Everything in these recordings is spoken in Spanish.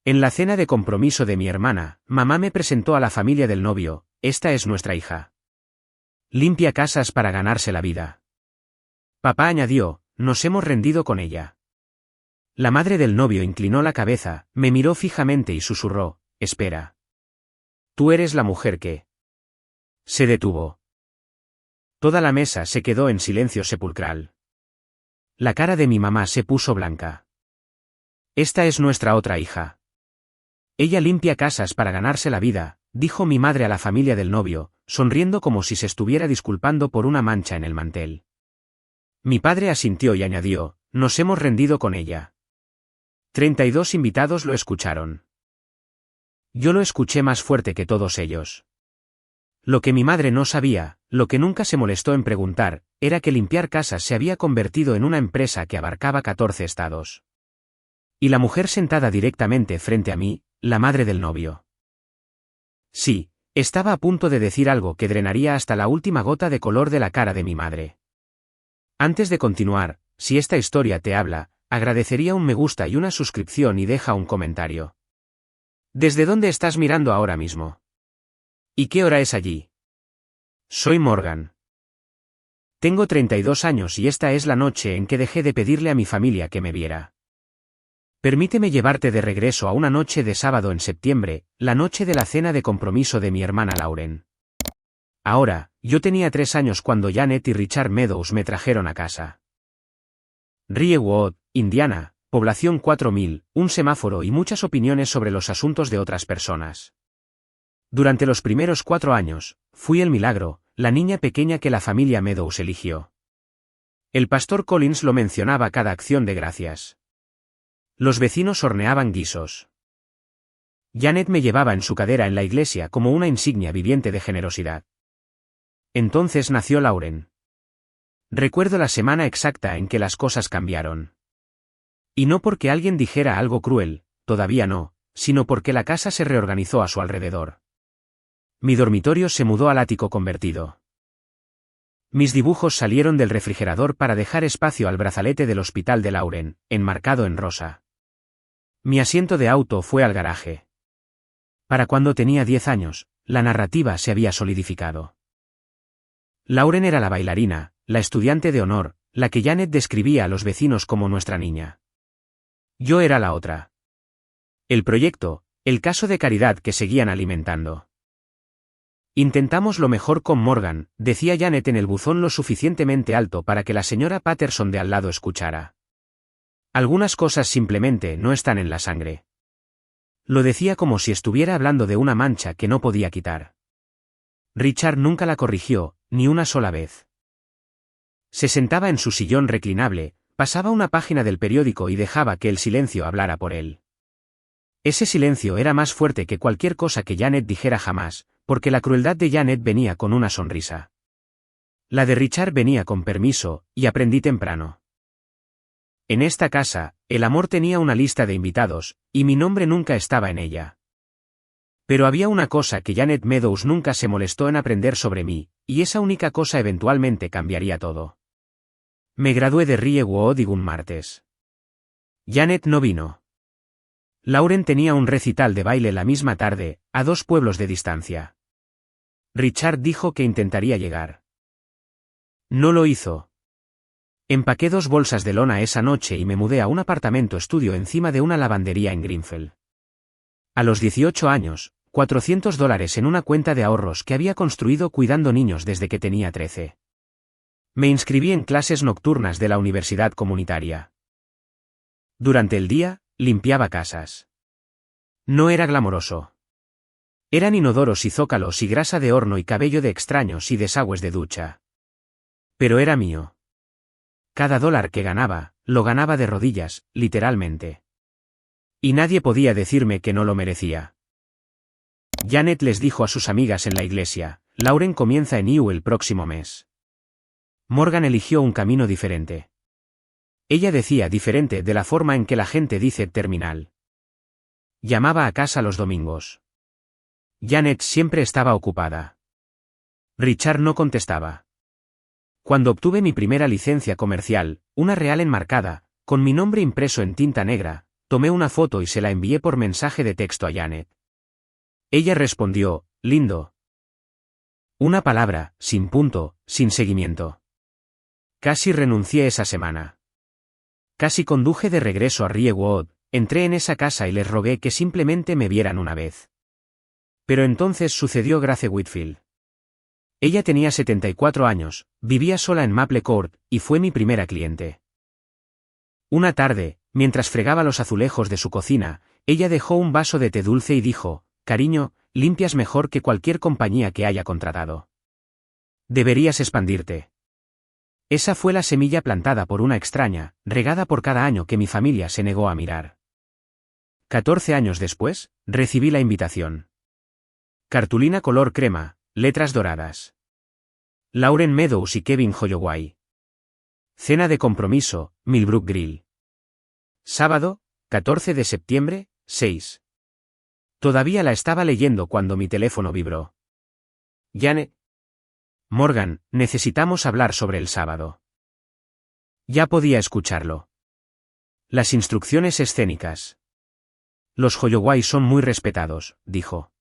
En la cena de compromiso de mi hermana, mamá me presentó a la familia del novio. Esta es nuestra hija. Limpia casas para ganarse la vida. Papá añadió, nos hemos rendido con ella. La madre del novio inclinó la cabeza, me miró fijamente y susurró, espera. Tú eres la mujer que... Se detuvo. Toda la mesa se quedó en silencio sepulcral. La cara de mi mamá se puso blanca. Esta es nuestra otra hija. Ella limpia casas para ganarse la vida, dijo mi madre a la familia del novio, sonriendo como si se estuviera disculpando por una mancha en el mantel. Mi padre asintió y añadió, nos hemos rendido con ella. 32 invitados lo escucharon. Yo lo escuché más fuerte que todos ellos. Lo que mi madre no sabía, lo que nunca se molestó en preguntar, era que limpiar casas se había convertido en una empresa que abarcaba 14 estados. Y la mujer sentada directamente frente a mí, la madre del novio. Sí, estaba a punto de decir algo que drenaría hasta la última gota de color de la cara de mi madre. Antes de continuar, si esta historia te habla, agradecería un me gusta y una suscripción y deja un comentario. ¿Desde dónde estás mirando ahora mismo? ¿Y qué hora es allí? Soy Morgan. Tengo 32 años y esta es la noche en que dejé de pedirle a mi familia que me viera. Permíteme llevarte de regreso a una noche de sábado en septiembre, la noche de la cena de compromiso de mi hermana Lauren. Ahora, yo tenía 3 años cuando Janet y Richard Meadows me trajeron a casa. Riewood, Indiana, población 4000, un semáforo y muchas opiniones sobre los asuntos de otras personas. Durante los primeros 4 años, fui el milagro, la niña pequeña que la familia Meadows eligió. El pastor Collins lo mencionaba cada acción de gracias. Los vecinos horneaban guisos. Janet me llevaba en su cadera en la iglesia como una insignia viviente de generosidad. Entonces nació Lauren. Recuerdo la semana exacta en que las cosas cambiaron. Y no porque alguien dijera algo cruel, todavía no, sino porque la casa se reorganizó a su alrededor. Mi dormitorio se mudó al ático convertido. Mis dibujos salieron del refrigerador para dejar espacio al brazalete del hospital de Lauren, enmarcado en rosa. Mi asiento de auto fue al garaje. Para cuando tenía 10 años, la narrativa se había solidificado. Lauren era la bailarina, la estudiante de honor, la que Janet describía a los vecinos como nuestra niña. Yo era la otra. El proyecto, el caso de caridad que seguían alimentando. Intentamos lo mejor con Morgan, decía Janet en el buzón lo suficientemente alto para que la señora Patterson de al lado escuchara. Algunas cosas simplemente no están en la sangre. Lo decía como si estuviera hablando de una mancha que no podía quitar. Richard nunca la corrigió, ni una sola vez. Se sentaba en su sillón reclinable, pasaba una página del periódico y dejaba que el silencio hablara por él. Ese silencio era más fuerte que cualquier cosa que Janet dijera jamás, porque la crueldad de Janet venía con una sonrisa. La de Richard venía con permiso, y aprendí temprano. En esta casa, el amor tenía una lista de invitados, y mi nombre nunca estaba en ella. Pero había una cosa que Janet Meadows nunca se molestó en aprender sobre mí, y esa única cosa eventualmente cambiaría todo. Me gradué de Riewood un martes. Janet no vino. Lauren tenía un recital de baile la misma tarde, a 2 pueblos de distancia. Richard dijo que intentaría llegar. No lo hizo. Empaqué 2 bolsas de lona esa noche y me mudé a un apartamento estudio encima de una lavandería en Greenfield. A los 18 años, $400 en una cuenta de ahorros que había construido cuidando niños desde que tenía 13. Me inscribí en clases nocturnas de la universidad comunitaria. Durante el día, limpiaba casas. No era glamoroso. Eran inodoros y zócalos y grasa de horno y cabello de extraños y desagües de ducha. Pero era mío. Cada dólar que ganaba, lo ganaba de rodillas, literalmente. Y nadie podía decirme que no lo merecía. Janet les dijo a sus amigas en la iglesia, Lauren comienza en IU el próximo mes. Morgan eligió un camino diferente. Ella decía diferente de la forma en que la gente dice terminal. Llamaba a casa los domingos. Janet siempre estaba ocupada. Richard no contestaba. Cuando obtuve mi primera licencia comercial, una real enmarcada, con mi nombre impreso en tinta negra, tomé una foto y se la envié por mensaje de texto a Janet. Ella respondió, lindo. Una palabra, sin punto, sin seguimiento. Casi renuncié esa semana. Casi conduje de regreso a Riewood, entré en esa casa y les rogué que simplemente me vieran una vez. Pero entonces sucedió Grace Whitfield. Ella tenía 74 años, vivía sola en Maple Court, y fue mi primera cliente. Una tarde, mientras fregaba los azulejos de su cocina, ella dejó un vaso de té dulce y dijo, cariño, limpias mejor que cualquier compañía que haya contratado. Deberías expandirte. Esa fue la semilla plantada por una extraña, regada por cada año que mi familia se negó a mirar. 14 años después, recibí la invitación. Cartulina color crema, letras doradas. Lauren Meadows y Kevin Holloway. Cena de compromiso, Millbrook Grill. Sábado, 14 de septiembre, 6. Todavía la estaba leyendo cuando mi teléfono vibró. Janet. Morgan, necesitamos hablar sobre el sábado. Ya podía escucharlo. Las instrucciones escénicas. Los Holloway son muy respetados, dijo.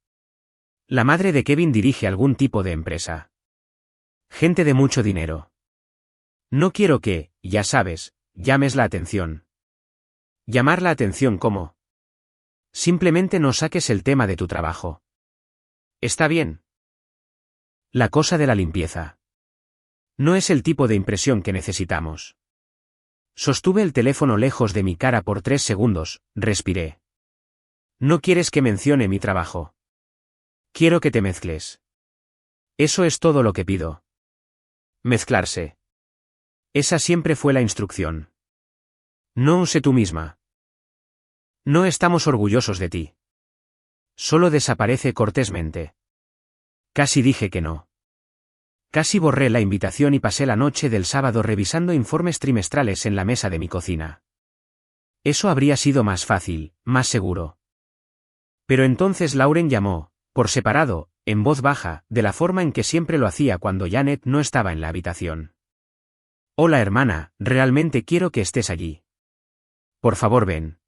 La madre de Kevin dirige algún tipo de empresa. Gente de mucho dinero. No quiero que, ya sabes, llames la atención. ¿Llamar la atención cómo? Simplemente no saques el tema de tu trabajo. ¿Está bien? La cosa de la limpieza. No es el tipo de impresión que necesitamos. Sostuve el teléfono lejos de mi cara por 3 segundos, respiré. No quieres que mencione mi trabajo. Quiero que te mezcles. Eso es todo lo que pido. Mezclarse. Esa siempre fue la instrucción. No sé tú misma. No estamos orgullosos de ti. Solo desaparece cortésmente. Casi dije que no. Casi borré la invitación y pasé la noche del sábado revisando informes trimestrales en la mesa de mi cocina. Eso habría sido más fácil, más seguro. Pero entonces Lauren llamó, por separado, en voz baja, de la forma en que siempre lo hacía cuando Janet no estaba en la habitación. Hola hermana, realmente quiero que estés allí. Por favor ven.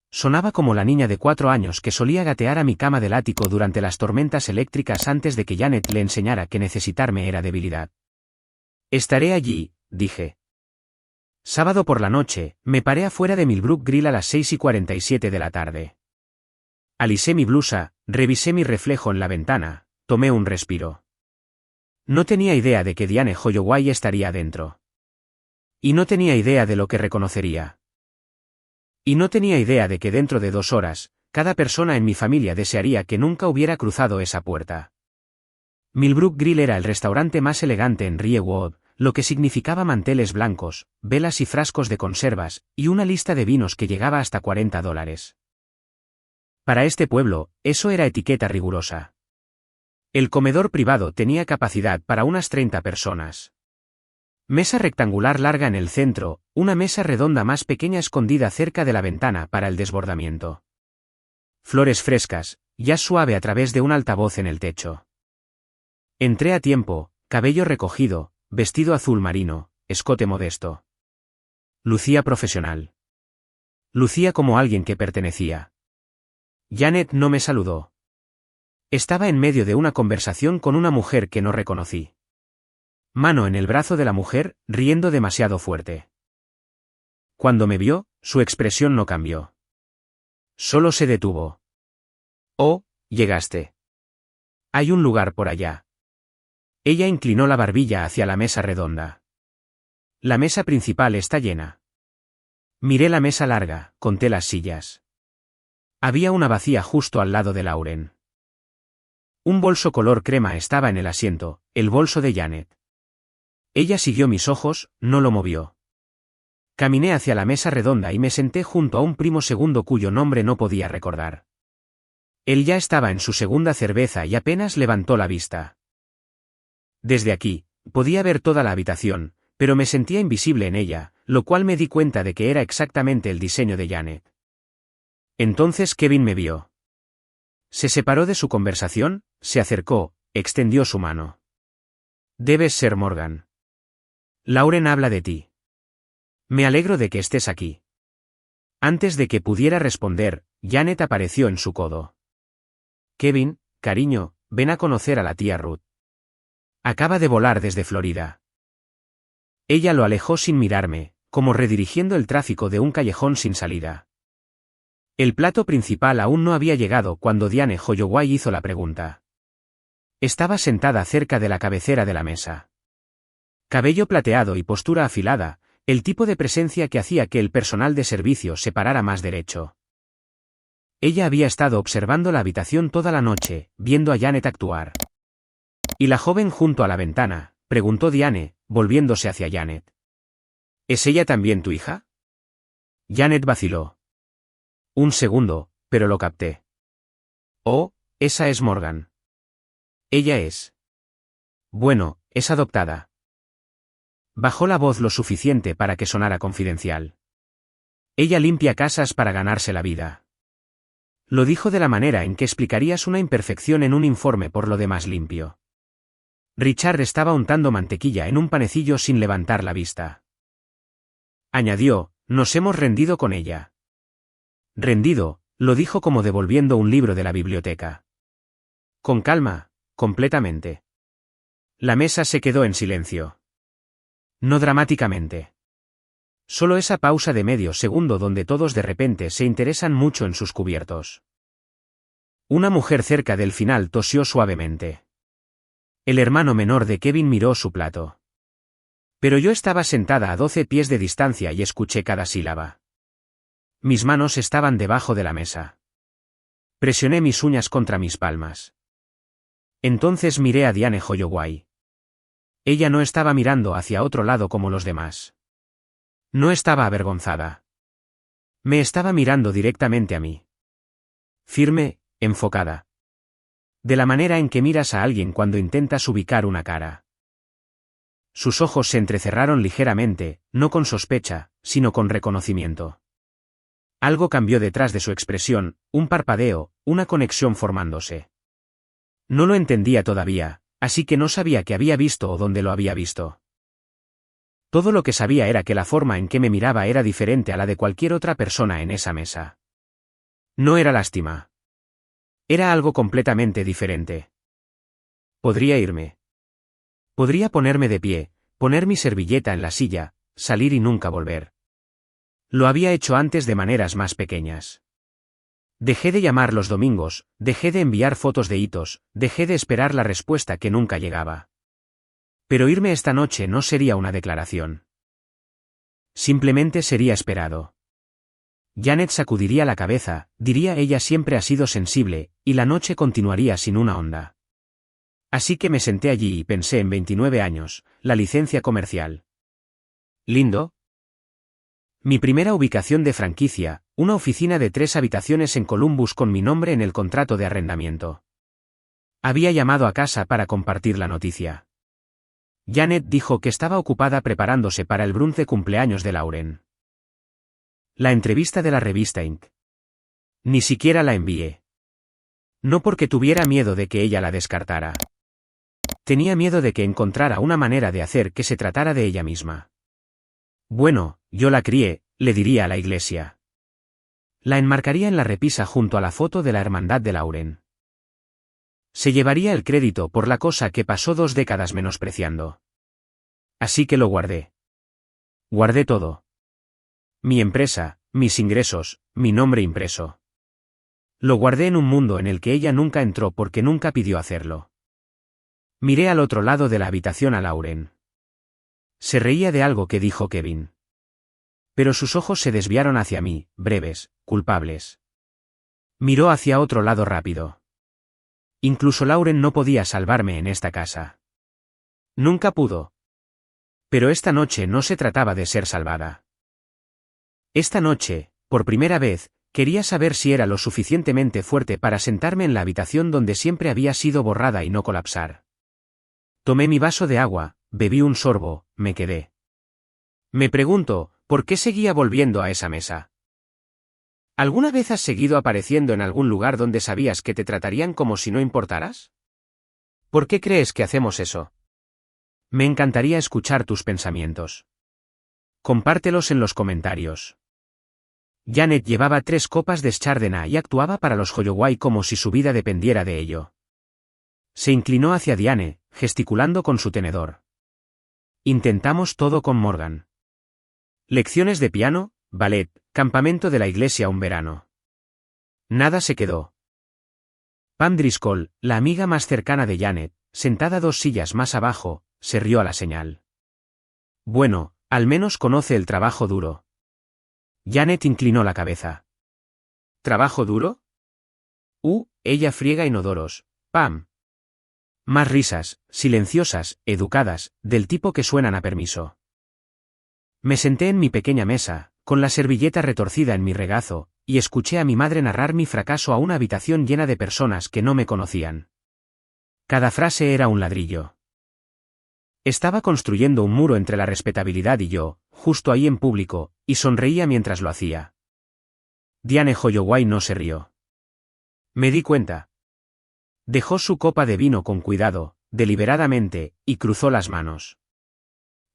Sonaba como la niña de 4 años que solía gatear a mi cama del ático durante las tormentas eléctricas antes de que Janet le enseñara que necesitarme era debilidad. Estaré allí, dije. Sábado por la noche, me paré afuera de Millbrook Grill a las 6:47 de la tarde. Alisé mi blusa, revisé mi reflejo en la ventana, tomé un respiro. No tenía idea de que Diane Holloway estaría dentro. Y no tenía idea de lo que reconocería. Y no tenía idea de que dentro de 2 horas, cada persona en mi familia desearía que nunca hubiera cruzado esa puerta. Millbrook Grill era el restaurante más elegante en Riewood, lo que significaba manteles blancos, velas y frascos de conservas, y una lista de vinos que llegaba hasta $40. Para este pueblo, eso era etiqueta rigurosa. El comedor privado tenía capacidad para unas 30 personas. Mesa rectangular larga en el centro, una mesa redonda más pequeña escondida cerca de la ventana para el desbordamiento. Flores frescas, jazz suave a través de un altavoz en el techo. Entré a tiempo, cabello recogido, vestido azul marino, escote modesto. Lucía profesional. Lucía como alguien que pertenecía. Janet no me saludó. Estaba en medio de una conversación con una mujer que no reconocí. Mano en el brazo de la mujer, riendo demasiado fuerte. Cuando me vio, su expresión no cambió. Solo se detuvo. Oh, llegaste. Hay un lugar por allá. Ella inclinó la barbilla hacia la mesa redonda. La mesa principal está llena. Miré la mesa larga, conté las sillas. Había una vacía justo al lado de Lauren. Un bolso color crema estaba en el asiento, el bolso de Janet. Ella siguió mis ojos, no lo movió. Caminé hacia la mesa redonda y me senté junto a un primo segundo cuyo nombre no podía recordar. Él ya estaba en su segunda cerveza y apenas levantó la vista. Desde aquí, podía ver toda la habitación, pero me sentía invisible en ella, lo cual me di cuenta de que era exactamente el diseño de Janet. Entonces Kevin me vio. Se separó de su conversación, se acercó, extendió su mano. Debes ser Morgan. Lauren habla de ti. Me alegro de que estés aquí. Antes de que pudiera responder, Janet apareció en su codo. Kevin, cariño, ven a conocer a la tía Ruth. Acaba de volar desde Florida. Ella lo alejó sin mirarme, como redirigiendo el tráfico de un callejón sin salida. El plato principal aún no había llegado cuando Diane Holloway hizo la pregunta. Estaba sentada cerca de la cabecera de la mesa. Cabello plateado y postura afilada, el tipo de presencia que hacía que el personal de servicio se parara más derecho. Ella había estado observando la habitación toda la noche, viendo a Janet actuar. ¿Y la joven junto a la ventana?, preguntó Diane, volviéndose hacia Janet. ¿Es ella también tu hija? Janet vaciló. Un segundo, pero lo capté. Oh, esa es Morgan. Ella es. Bueno, es adoptada. Bajó la voz lo suficiente para que sonara confidencial. Ella limpia casas para ganarse la vida. Lo dijo de la manera en que explicarías una imperfección en un informe por lo demás limpio. Richard estaba untando mantequilla en un panecillo sin levantar la vista. Añadió, nos hemos rendido con ella. Rendido, lo dijo como devolviendo un libro de la biblioteca. Con calma, completamente. La mesa se quedó en silencio. No dramáticamente. Solo esa pausa de medio segundo donde todos de repente se interesan mucho en sus cubiertos. Una mujer cerca del final tosió suavemente. El hermano menor de Kevin miró su plato. Pero yo estaba sentada a 12 pies de distancia y escuché cada sílaba. Mis manos estaban debajo de la mesa. Presioné mis uñas contra mis palmas. Entonces miré a Diane Holloway. Ella no estaba mirando hacia otro lado como los demás. No estaba avergonzada. Me estaba mirando directamente a mí. Firme, enfocada. De la manera en que miras a alguien cuando intentas ubicar una cara. Sus ojos se entrecerraron ligeramente, no con sospecha, sino con reconocimiento. Algo cambió detrás de su expresión, un parpadeo, una conexión formándose. No lo entendía todavía, así que no sabía qué había visto o dónde lo había visto. Todo lo que sabía era que la forma en que me miraba era diferente a la de cualquier otra persona en esa mesa. No era lástima. Era algo completamente diferente. Podría irme. Podría ponerme de pie, poner mi servilleta en la silla, salir y nunca volver. Lo había hecho antes de maneras más pequeñas. Dejé de llamar los domingos, dejé de enviar fotos de hitos, dejé de esperar la respuesta que nunca llegaba. Pero irme esta noche no sería una declaración. Simplemente sería esperado. Janet sacudiría la cabeza, diría ella siempre ha sido sensible, y la noche continuaría sin una onda. Así que me senté allí y pensé en 29 años, la licencia comercial. ¿Lindo? Mi primera ubicación de franquicia, una oficina de 3 habitaciones en Columbus con mi nombre en el contrato de arrendamiento. Había llamado a casa para compartir la noticia. Janet dijo que estaba ocupada preparándose para el brunch de cumpleaños de Lauren. La entrevista de la revista Inc. Ni siquiera la envié. No porque tuviera miedo de que ella la descartara. Tenía miedo de que encontrara una manera de hacer que se tratara de ella misma. Bueno, yo la crié, le diría a la iglesia. La enmarcaría en la repisa junto a la foto de la hermandad de Lauren. Se llevaría el crédito por la cosa que pasó 2 décadas menospreciando. Así que lo guardé. Guardé todo. Mi empresa, mis ingresos, mi nombre impreso. Lo guardé en un mundo en el que ella nunca entró porque nunca pidió hacerlo. Miré al otro lado de la habitación a Lauren. Se reía de algo que dijo Kevin. Pero sus ojos se desviaron hacia mí, breves, culpables. Miró hacia otro lado rápido. Incluso Lauren no podía salvarme en esta casa. Nunca pudo. Pero esta noche no se trataba de ser salvada. Esta noche, por primera vez, quería saber si era lo suficientemente fuerte para sentarme en la habitación donde siempre había sido borrada y no colapsar. Tomé mi vaso de agua, bebí un sorbo, me quedé. Me pregunto, ¿por qué seguía volviendo a esa mesa? ¿Alguna vez has seguido apareciendo en algún lugar donde sabías que te tratarían como si no importaras? ¿Por qué crees que hacemos eso? Me encantaría escuchar tus pensamientos. Compártelos en los comentarios. Janet llevaba 3 copas de Chardonnay y actuaba para los Holloway como si su vida dependiera de ello. Se inclinó hacia Diane, gesticulando con su tenedor. Intentamos todo con Morgan. Lecciones de piano, ballet, campamento de la iglesia un verano. Nada se quedó. Pam Driscoll, la amiga más cercana de Janet, sentada 2 sillas más abajo, se rió a la señal. Bueno, al menos conoce el trabajo duro. Janet inclinó la cabeza. ¿Trabajo duro? Ella friega inodoros, Pam. Más risas, silenciosas, educadas, del tipo que suenan a permiso. Me senté en mi pequeña mesa, con la servilleta retorcida en mi regazo, y escuché a mi madre narrar mi fracaso a una habitación llena de personas que no me conocían. Cada frase era un ladrillo. Estaba construyendo un muro entre la respetabilidad y yo, justo ahí en público, y sonreía mientras lo hacía. Diane Holloway no se rió. Me di cuenta. Dejó su copa de vino con cuidado, deliberadamente, y cruzó las manos.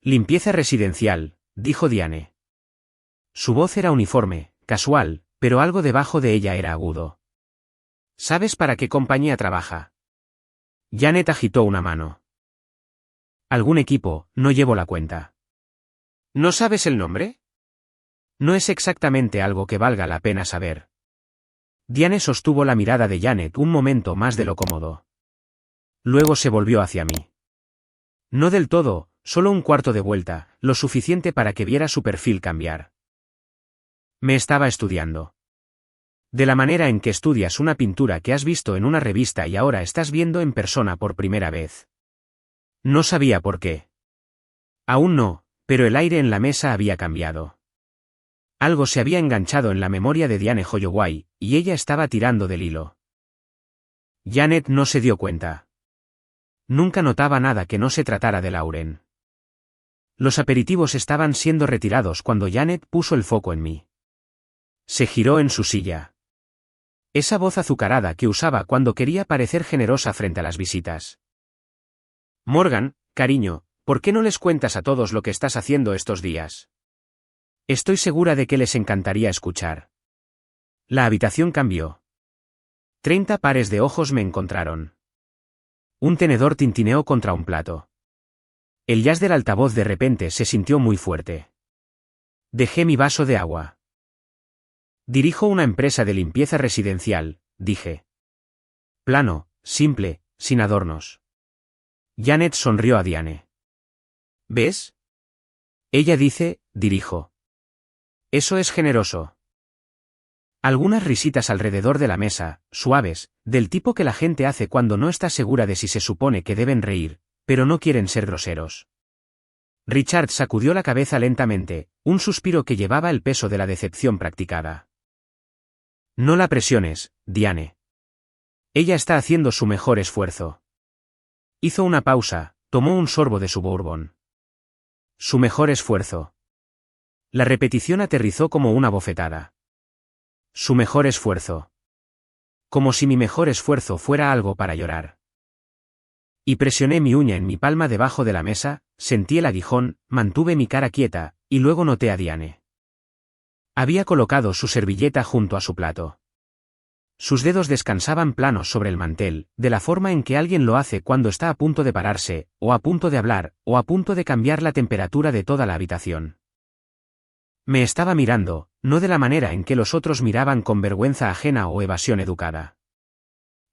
Limpieza residencial, dijo Diane. Su voz era uniforme, casual, pero algo debajo de ella era agudo. ¿Sabes para qué compañía trabaja? Janet agitó una mano. Algún equipo, no llevo la cuenta. ¿No sabes el nombre? No es exactamente algo que valga la pena saber. Diane sostuvo la mirada de Janet un momento más de lo cómodo. Luego se volvió hacia mí. No del todo, solo un cuarto de vuelta, lo suficiente para que viera su perfil cambiar. Me estaba estudiando. De la manera en que estudias una pintura que has visto en una revista y ahora estás viendo en persona por primera vez. No sabía por qué. Aún no, pero el aire en la mesa había cambiado. Algo se había enganchado en la memoria de Diane Holloway, y ella estaba tirando del hilo. Janet no se dio cuenta. Nunca notaba nada que no se tratara de Lauren. Los aperitivos estaban siendo retirados cuando Janet puso el foco en mí. Se giró en su silla. Esa voz azucarada que usaba cuando quería parecer generosa frente a las visitas. Morgan, cariño, ¿por qué no les cuentas a todos lo que estás haciendo estos días? Estoy segura de que les encantaría escuchar. La habitación cambió. 30 pares de ojos me encontraron. Un tenedor tintineó contra un plato. El jazz del altavoz de repente se sintió muy fuerte. Dejé mi vaso de agua. Dirijo una empresa de limpieza residencial, dije. Plano, simple, sin adornos. Janet sonrió a Diane. ¿Ves? Ella dice, dirijo. Eso es generoso. Algunas risitas alrededor de la mesa, suaves, del tipo que la gente hace cuando no está segura de si se supone que deben reír, pero no quieren ser groseros. Richard sacudió la cabeza lentamente, un suspiro que llevaba el peso de la decepción practicada. No la presiones, Diane. Ella está haciendo su mejor esfuerzo. Hizo una pausa, tomó un sorbo de su bourbon. Su mejor esfuerzo. La repetición aterrizó como una bofetada. Su mejor esfuerzo. Como si mi mejor esfuerzo fuera algo para llorar. Y presioné mi uña en mi palma debajo de la mesa, sentí el aguijón, mantuve mi cara quieta, y luego noté a Diane. Había colocado su servilleta junto a su plato. Sus dedos descansaban planos sobre el mantel, de la forma en que alguien lo hace cuando está a punto de pararse, o a punto de hablar, o a punto de cambiar la temperatura de toda la habitación. Me estaba mirando, no de la manera en que los otros miraban con vergüenza ajena o evasión educada.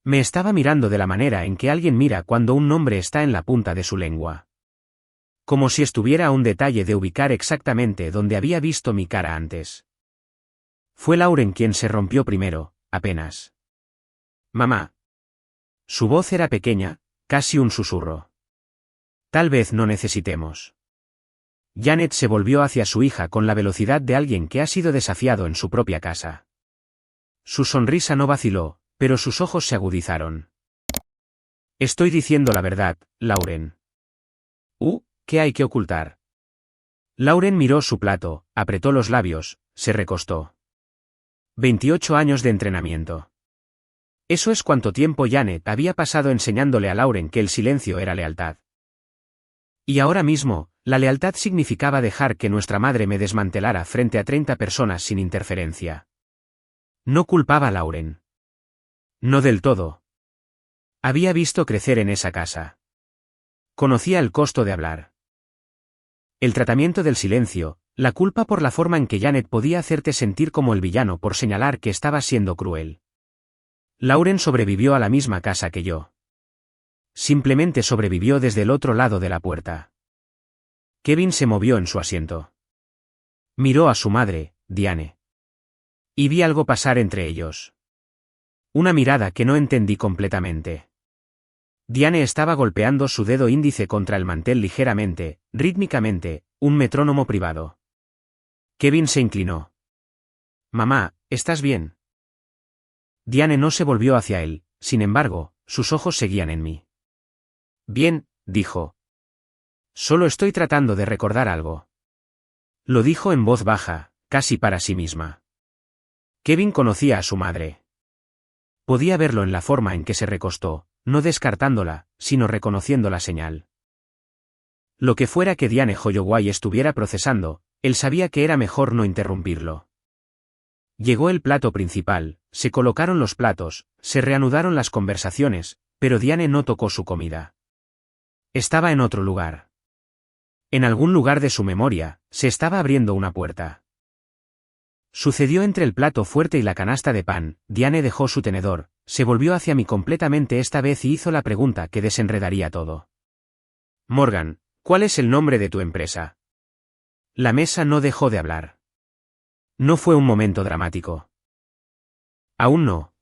Me estaba mirando de la manera en que alguien mira cuando un nombre está en la punta de su lengua. Como si estuviera a un detalle de ubicar exactamente donde había visto mi cara antes. Fue Lauren quien se rompió primero, apenas. Mamá. Su voz era pequeña, casi un susurro. Tal vez no necesitemos. Janet se volvió hacia su hija con la velocidad de alguien que ha sido desafiado en su propia casa. Su sonrisa no vaciló, pero sus ojos se agudizaron. Estoy diciendo la verdad, Lauren. ¿Qué hay que ocultar? Lauren miró su plato, apretó los labios, se recostó. 28 años de entrenamiento. Eso es cuánto tiempo Janet había pasado enseñándole a Lauren que el silencio era lealtad. Y ahora mismo, La lealtad significaba dejar que nuestra madre me desmantelara frente a 30 personas sin interferencia. No culpaba a Lauren. No del todo. Había visto crecer en esa casa. Conocía el costo de hablar. El tratamiento del silencio, la culpa por la forma en que Janet podía hacerte sentir como el villano por señalar que estaba siendo cruel. Lauren sobrevivió a la misma casa que yo. Simplemente sobrevivió desde el otro lado de la puerta. Kevin se movió en su asiento. Miró a su madre, Diane. Y vi algo pasar entre ellos. Una mirada que no entendí completamente. Diane estaba golpeando su dedo índice contra el mantel ligeramente, rítmicamente, un metrónomo privado. Kevin se inclinó. Mamá, ¿estás bien? Diane no se volvió hacia él, sin embargo, sus ojos seguían en mí. Bien, dijo. Solo estoy tratando de recordar algo. Lo dijo en voz baja, casi para sí misma. Kevin conocía a su madre. Podía verlo en la forma en que se recostó, no descartándola, sino reconociendo la señal. Lo que fuera que Diane Holloway estuviera procesando, él sabía que era mejor no interrumpirlo. Llegó el plato principal, se colocaron los platos, se reanudaron las conversaciones, pero Diane no tocó su comida. Estaba en otro lugar. En algún lugar de su memoria, se estaba abriendo una puerta. Sucedió entre el plato fuerte y la canasta de pan. Diane dejó su tenedor, se volvió hacia mí completamente esta vez y hizo la pregunta que desenredaría todo. Morgan, ¿cuál es el nombre de tu empresa? La mesa no dejó de hablar. No fue un momento dramático. Aún no.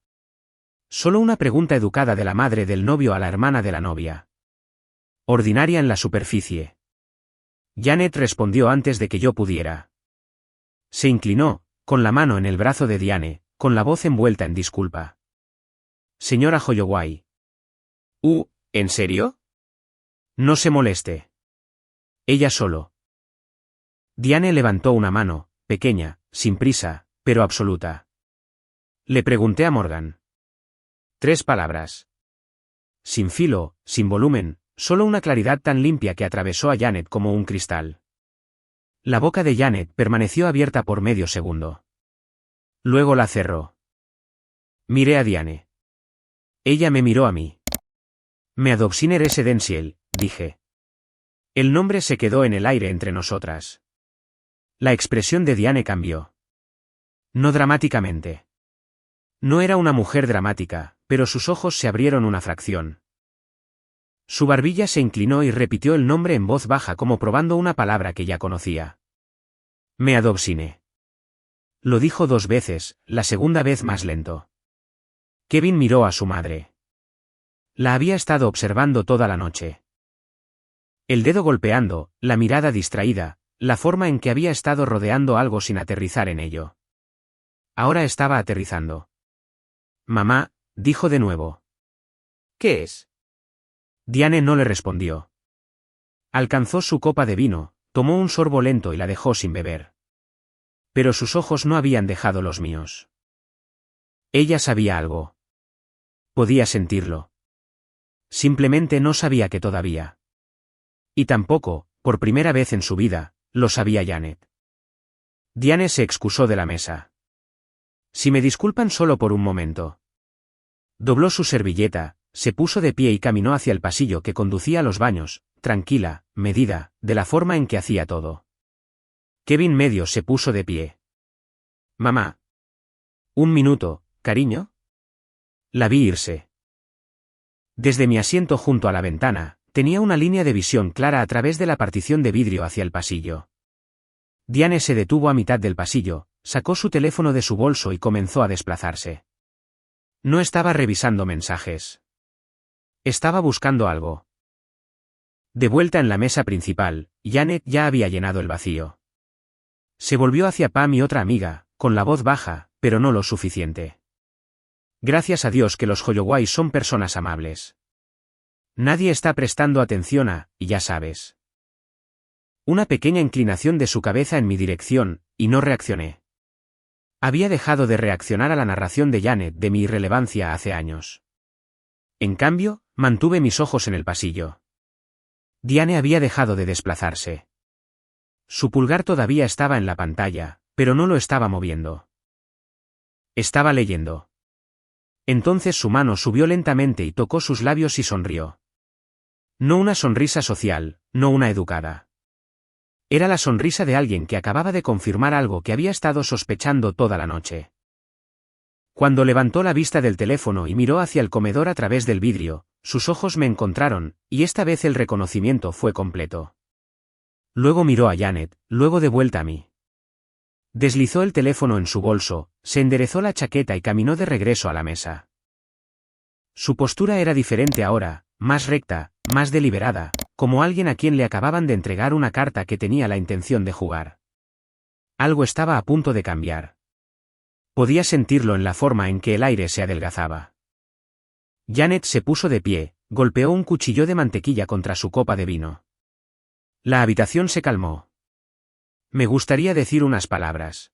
Solo una pregunta educada de la madre del novio a la hermana de la novia. Ordinaria en la superficie. Janet respondió antes de que yo pudiera. Se inclinó, con la mano en el brazo de Diane, con la voz envuelta en disculpa. Señora Holloway. ¿En serio? No se moleste. Ella solo. Diane levantó una mano, pequeña, sin prisa, pero absoluta. Le pregunté a Morgan. 3 palabras. Sin filo, sin volumen, solo una claridad tan limpia que atravesó a Janet como un cristal. La boca de Janet permaneció abierta por medio segundo. Luego la cerró. Miré a Diane. Ella me miró a mí. Meadowsiner Residential, dije. El nombre se quedó en el aire entre nosotras. La expresión de Diane cambió. No dramáticamente. No era una mujer dramática, pero sus ojos se abrieron una fracción. Su barbilla se inclinó y repitió el nombre en voz baja como probando una palabra que ya conocía. Meadowsine. Lo dijo 2 veces, la segunda vez más lento. Kevin miró a su madre. La había estado observando toda la noche. El dedo golpeando, la mirada distraída, la forma en que había estado rodeando algo sin aterrizar en ello. Ahora estaba aterrizando. Mamá, dijo de nuevo. ¿Qué es? Diane no le respondió. Alcanzó su copa de vino, tomó un sorbo lento y la dejó sin beber. Pero sus ojos no habían dejado los míos. Ella sabía algo. Podía sentirlo. Simplemente no sabía que todavía. Y tampoco, por primera vez en su vida, lo sabía Janet. Diane se excusó de la mesa. Si me disculpan solo por un momento. Dobló su servilleta, se puso de pie y caminó hacia el pasillo que conducía a los baños, tranquila, medida, de la forma en que hacía todo. Kevin medio se puso de pie. Mamá. 1 minuto, cariño. La vi irse. Desde mi asiento junto a la ventana, tenía una línea de visión clara a través de la partición de vidrio hacia el pasillo. Diane se detuvo a mitad del pasillo, sacó su teléfono de su bolso y comenzó a desplazarse. No estaba revisando mensajes. Estaba buscando algo. De vuelta en la mesa principal, Janet ya había llenado el vacío. Se volvió hacia Pam y otra amiga, con la voz baja, pero no lo suficiente. Gracias a Dios que los Holloway son personas amables. Nadie está prestando atención a, ya sabes. Una pequeña inclinación de su cabeza en mi dirección, y no reaccioné. Había dejado de reaccionar a la narración de Janet de mi irrelevancia hace años. En cambio, mantuve mis ojos en el pasillo. Diane había dejado de desplazarse. Su pulgar todavía estaba en la pantalla, pero no lo estaba moviendo. Estaba leyendo. Entonces su mano subió lentamente y tocó sus labios y sonrió. No una sonrisa social, no una educada. Era la sonrisa de alguien que acababa de confirmar algo que había estado sospechando toda la noche. Cuando levantó la vista del teléfono y miró hacia el comedor a través del vidrio, sus ojos me encontraron, y esta vez el reconocimiento fue completo. Luego miró a Janet, luego de vuelta a mí. Deslizó el teléfono en su bolso, se enderezó la chaqueta y caminó de regreso a la mesa. Su postura era diferente ahora, más recta, más deliberada, como alguien a quien le acababan de entregar una carta que tenía la intención de jugar. Algo estaba a punto de cambiar. Podía sentirlo en la forma en que el aire se adelgazaba. Janet se puso de pie, golpeó un cuchillo de mantequilla contra su copa de vino. La habitación se calmó. Me gustaría decir unas palabras.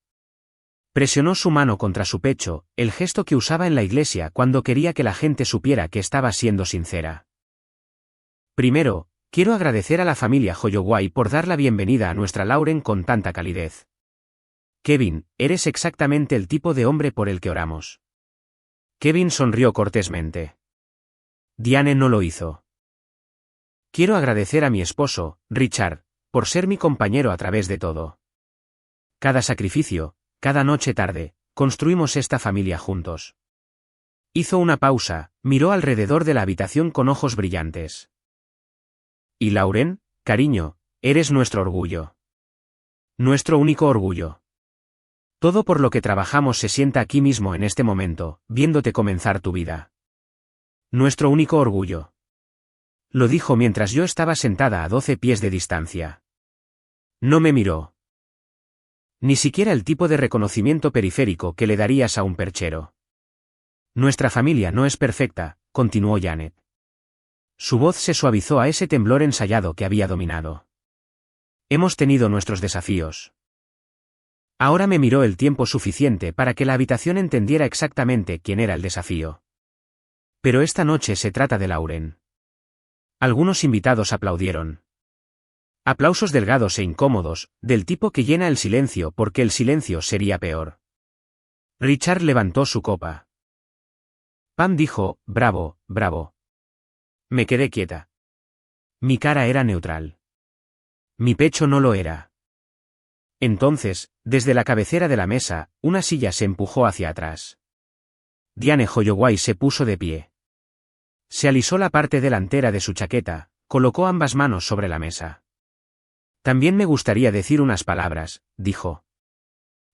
Presionó su mano contra su pecho, el gesto que usaba en la iglesia cuando quería que la gente supiera que estaba siendo sincera. Primero, quiero agradecer a la familia Holloway por dar la bienvenida a nuestra Lauren con tanta calidez. Kevin, eres exactamente el tipo de hombre por el que oramos. Kevin sonrió cortésmente. Diane no lo hizo. Quiero agradecer a mi esposo, Richard, por ser mi compañero a través de todo. Cada sacrificio, cada noche tarde, construimos esta familia juntos. Hizo una pausa, miró alrededor de la habitación con ojos brillantes. Y Lauren, cariño, eres nuestro orgullo. Nuestro único orgullo. Todo por lo que trabajamos se sienta aquí mismo en este momento, viéndote comenzar tu vida. Nuestro único orgullo. Lo dijo mientras yo estaba sentada a 12 pies de distancia. No me miró. Ni siquiera el tipo de reconocimiento periférico que le darías a un perchero. Nuestra familia no es perfecta, continuó Janet. Su voz se suavizó a ese temblor ensayado que había dominado. Hemos tenido nuestros desafíos. Ahora me miró el tiempo suficiente para que la habitación entendiera exactamente quién era el desafío. Pero esta noche se trata de Lauren. Algunos invitados aplaudieron. Aplausos delgados e incómodos, del tipo que llena el silencio porque el silencio sería peor. Richard levantó su copa. Pam dijo, bravo, bravo. Me quedé quieta. Mi cara era neutral. Mi pecho no lo era. Entonces, desde la cabecera de la mesa, una silla se empujó hacia atrás. Diane Holloway se puso de pie. Se alisó la parte delantera de su chaqueta, colocó ambas manos sobre la mesa. También me gustaría decir unas palabras, dijo.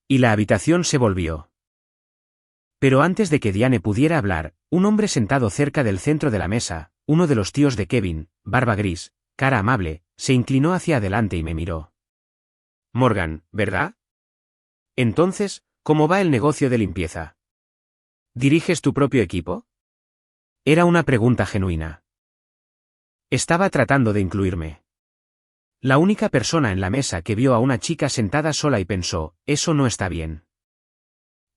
Y la habitación se volvió. Pero antes de que Diane pudiera hablar, un hombre sentado cerca del centro de la mesa, uno de los tíos de Kevin, barba gris, cara amable, se inclinó hacia adelante y me miró. Morgan, ¿verdad? Entonces, ¿cómo va el negocio de limpieza? ¿Diriges tu propio equipo? Era una pregunta genuina. Estaba tratando de incluirme. La única persona en la mesa que vio a una chica sentada sola y pensó, eso no está bien.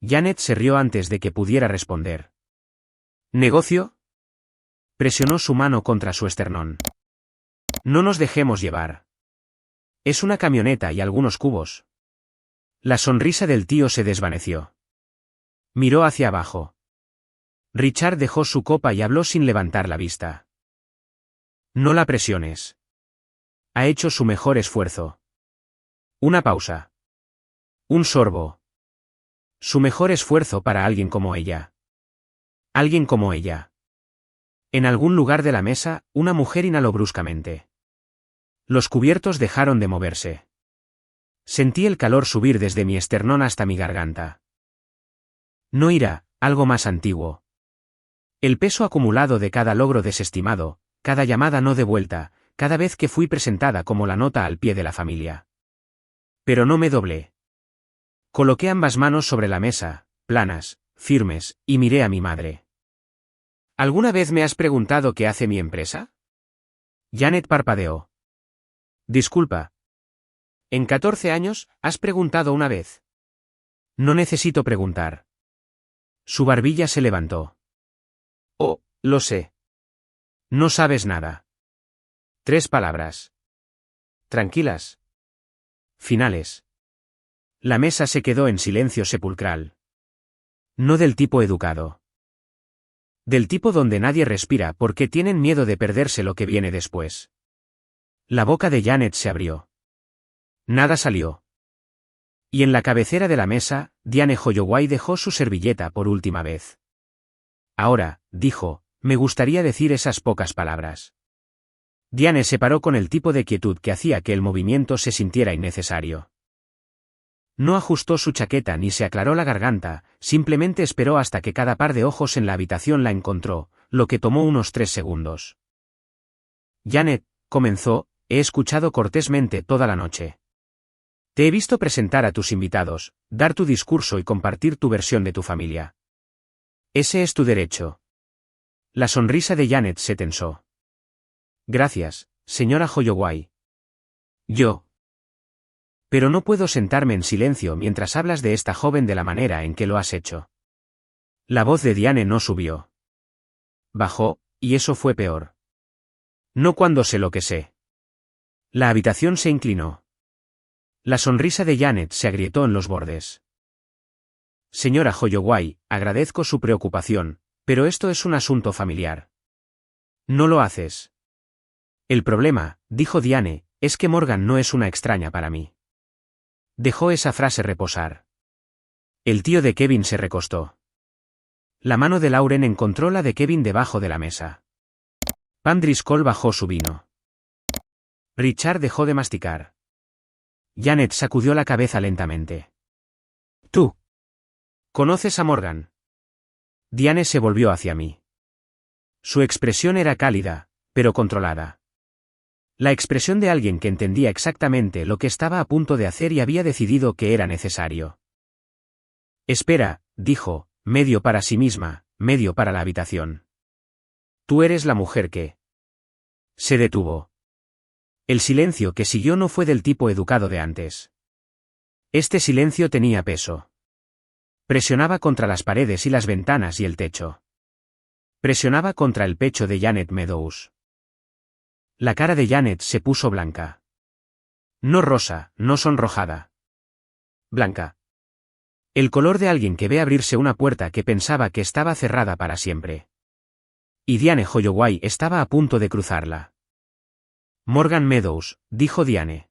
Janet se rió antes de que pudiera responder. ¿Negocio? Presionó su mano contra su esternón. No nos dejemos llevar. Es una camioneta y algunos cubos. La sonrisa del tío se desvaneció. Miró hacia abajo. Richard dejó su copa y habló sin levantar la vista. No la presiones. Ha hecho su mejor esfuerzo. Una pausa. Un sorbo. Su mejor esfuerzo para alguien como ella. Alguien como ella. En algún lugar de la mesa, una mujer inhaló bruscamente. Los cubiertos dejaron de moverse. Sentí el calor subir desde mi esternón hasta mi garganta. No ira, algo más antiguo. El peso acumulado de cada logro desestimado, cada llamada no devuelta, cada vez que fui presentada como la nota al pie de la familia. Pero no me doblé. Coloqué ambas manos sobre la mesa, planas, firmes, y miré a mi madre. ¿Alguna vez me has preguntado qué hace mi empresa? Janet parpadeó. Disculpa. En 14 años, ¿has preguntado una vez? No necesito preguntar. Su barbilla se levantó. Oh, lo sé. No sabes nada. 3 palabras. Tranquilas. finales. La mesa se quedó en silencio sepulcral. No del tipo educado. Del tipo donde nadie respira porque tienen miedo de perderse lo que viene después. La boca de Janet se abrió. Nada salió. Y en la cabecera de la mesa, Diane Holloway dejó su servilleta por última vez. Ahora, dijo, me gustaría decir esas pocas palabras. Diane se paró con el tipo de quietud que hacía que el movimiento se sintiera innecesario. No ajustó su chaqueta ni se aclaró la garganta, simplemente esperó hasta que cada par de ojos en la habitación la encontró, lo que tomó unos 3 segundos. Janet, comenzó, he escuchado cortésmente toda la noche. Te he visto presentar a tus invitados, dar tu discurso y compartir tu versión de tu familia. Ese es tu derecho. La sonrisa de Janet se tensó. Gracias, señora Holloway. Yo. Pero no puedo sentarme en silencio mientras hablas de esta joven de la manera en que lo has hecho. La voz de Diane no subió. Bajó, y eso fue peor. No cuando sé lo que sé. La habitación se inclinó. La sonrisa de Janet se agrietó en los bordes. Señora Holloway, agradezco su preocupación, pero esto es un asunto familiar. No lo haces. El problema, dijo Diane, es que Morgan no es una extraña para mí. Dejó esa frase reposar. El tío de Kevin se recostó. La mano de Lauren encontró la de Kevin debajo de la mesa. Pam Driscoll bajó su vino. Richard dejó de masticar. Janet sacudió la cabeza lentamente. ¿Tú conoces a Morgan? Diane se volvió hacia mí. Su expresión era cálida, pero controlada. La expresión de alguien que entendía exactamente lo que estaba a punto de hacer y había decidido que era necesario. Espera, dijo, medio para sí misma, medio para la habitación. Tú eres la mujer que... Se detuvo. El silencio que siguió no fue del tipo educado de antes. Este silencio tenía peso. Presionaba contra las paredes y las ventanas y el techo. Presionaba contra el pecho de Janet Meadows. La cara de Janet se puso blanca. No rosa, no sonrojada. Blanca. El color de alguien que ve abrirse una puerta que pensaba que estaba cerrada para siempre. Y Diane Holloway estaba a punto de cruzarla. Morgan Meadows, dijo Diane.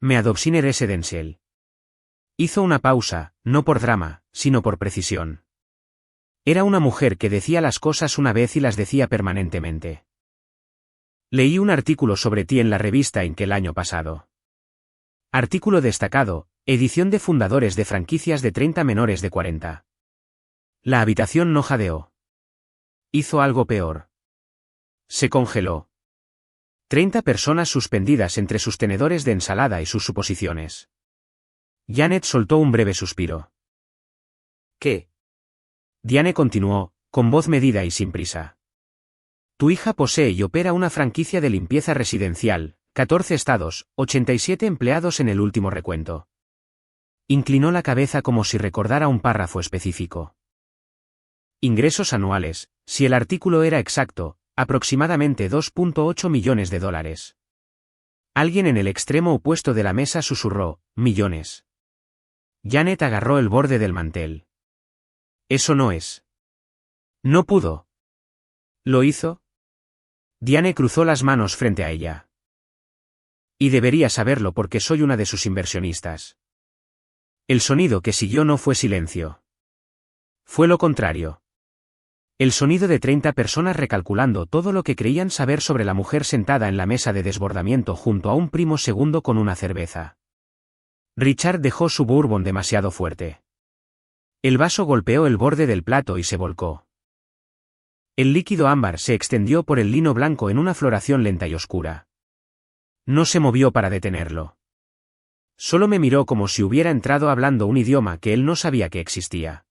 Me adoption residential. Hizo una pausa, no por drama, sino por precisión. Era una mujer que decía las cosas una vez y las decía permanentemente. Leí un artículo sobre ti en la revista Inc. el año pasado. Artículo destacado, edición de fundadores de franquicias de 30 menores de 40. La habitación no jadeó. Hizo algo peor. Se congeló. 30 personas suspendidas entre sus tenedores de ensalada y sus suposiciones. Janet soltó un breve suspiro. ¿Qué? Diane continuó, con voz medida y sin prisa. Tu hija posee y opera una franquicia de limpieza residencial, 14 estados, 87 empleados en el último recuento. Inclinó la cabeza como si recordara un párrafo específico. Ingresos anuales, si el artículo era exacto, aproximadamente $2.8 millones. Alguien en el extremo opuesto de la mesa susurró, millones. Janet agarró el borde del mantel. Eso no es. No pudo. ¿Lo hizo? Diane cruzó las manos frente a ella. Y debería saberlo porque soy una de sus inversionistas. El sonido que siguió no fue silencio. Fue lo contrario. El sonido de 30 personas recalculando todo lo que creían saber sobre la mujer sentada en la mesa de desbordamiento junto a un primo segundo con una cerveza. Richard dejó su bourbon demasiado fuerte. El vaso golpeó el borde del plato y se volcó. El líquido ámbar se extendió por el lino blanco en una floración lenta y oscura. No se movió para detenerlo. Solo me miró como si hubiera entrado hablando un idioma que él no sabía que existía.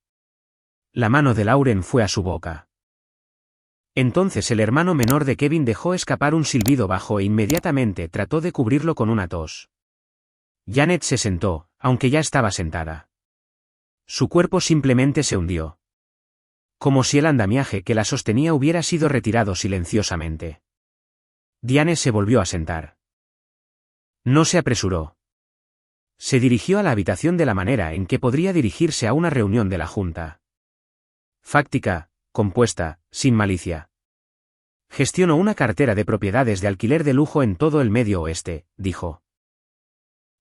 La mano de Lauren fue a su boca. Entonces el hermano menor de Kevin dejó escapar un silbido bajo e inmediatamente trató de cubrirlo con una tos. Janet se sentó, aunque ya estaba sentada. Su cuerpo simplemente se hundió. Como si el andamiaje que la sostenía hubiera sido retirado silenciosamente. Diane se volvió a sentar. No se apresuró. Se dirigió a la habitación de la manera en que podría dirigirse a una reunión de la Junta. Fáctica, compuesta, sin malicia. Gestiono una cartera de propiedades de alquiler de lujo en todo el Medio Oeste, dijo.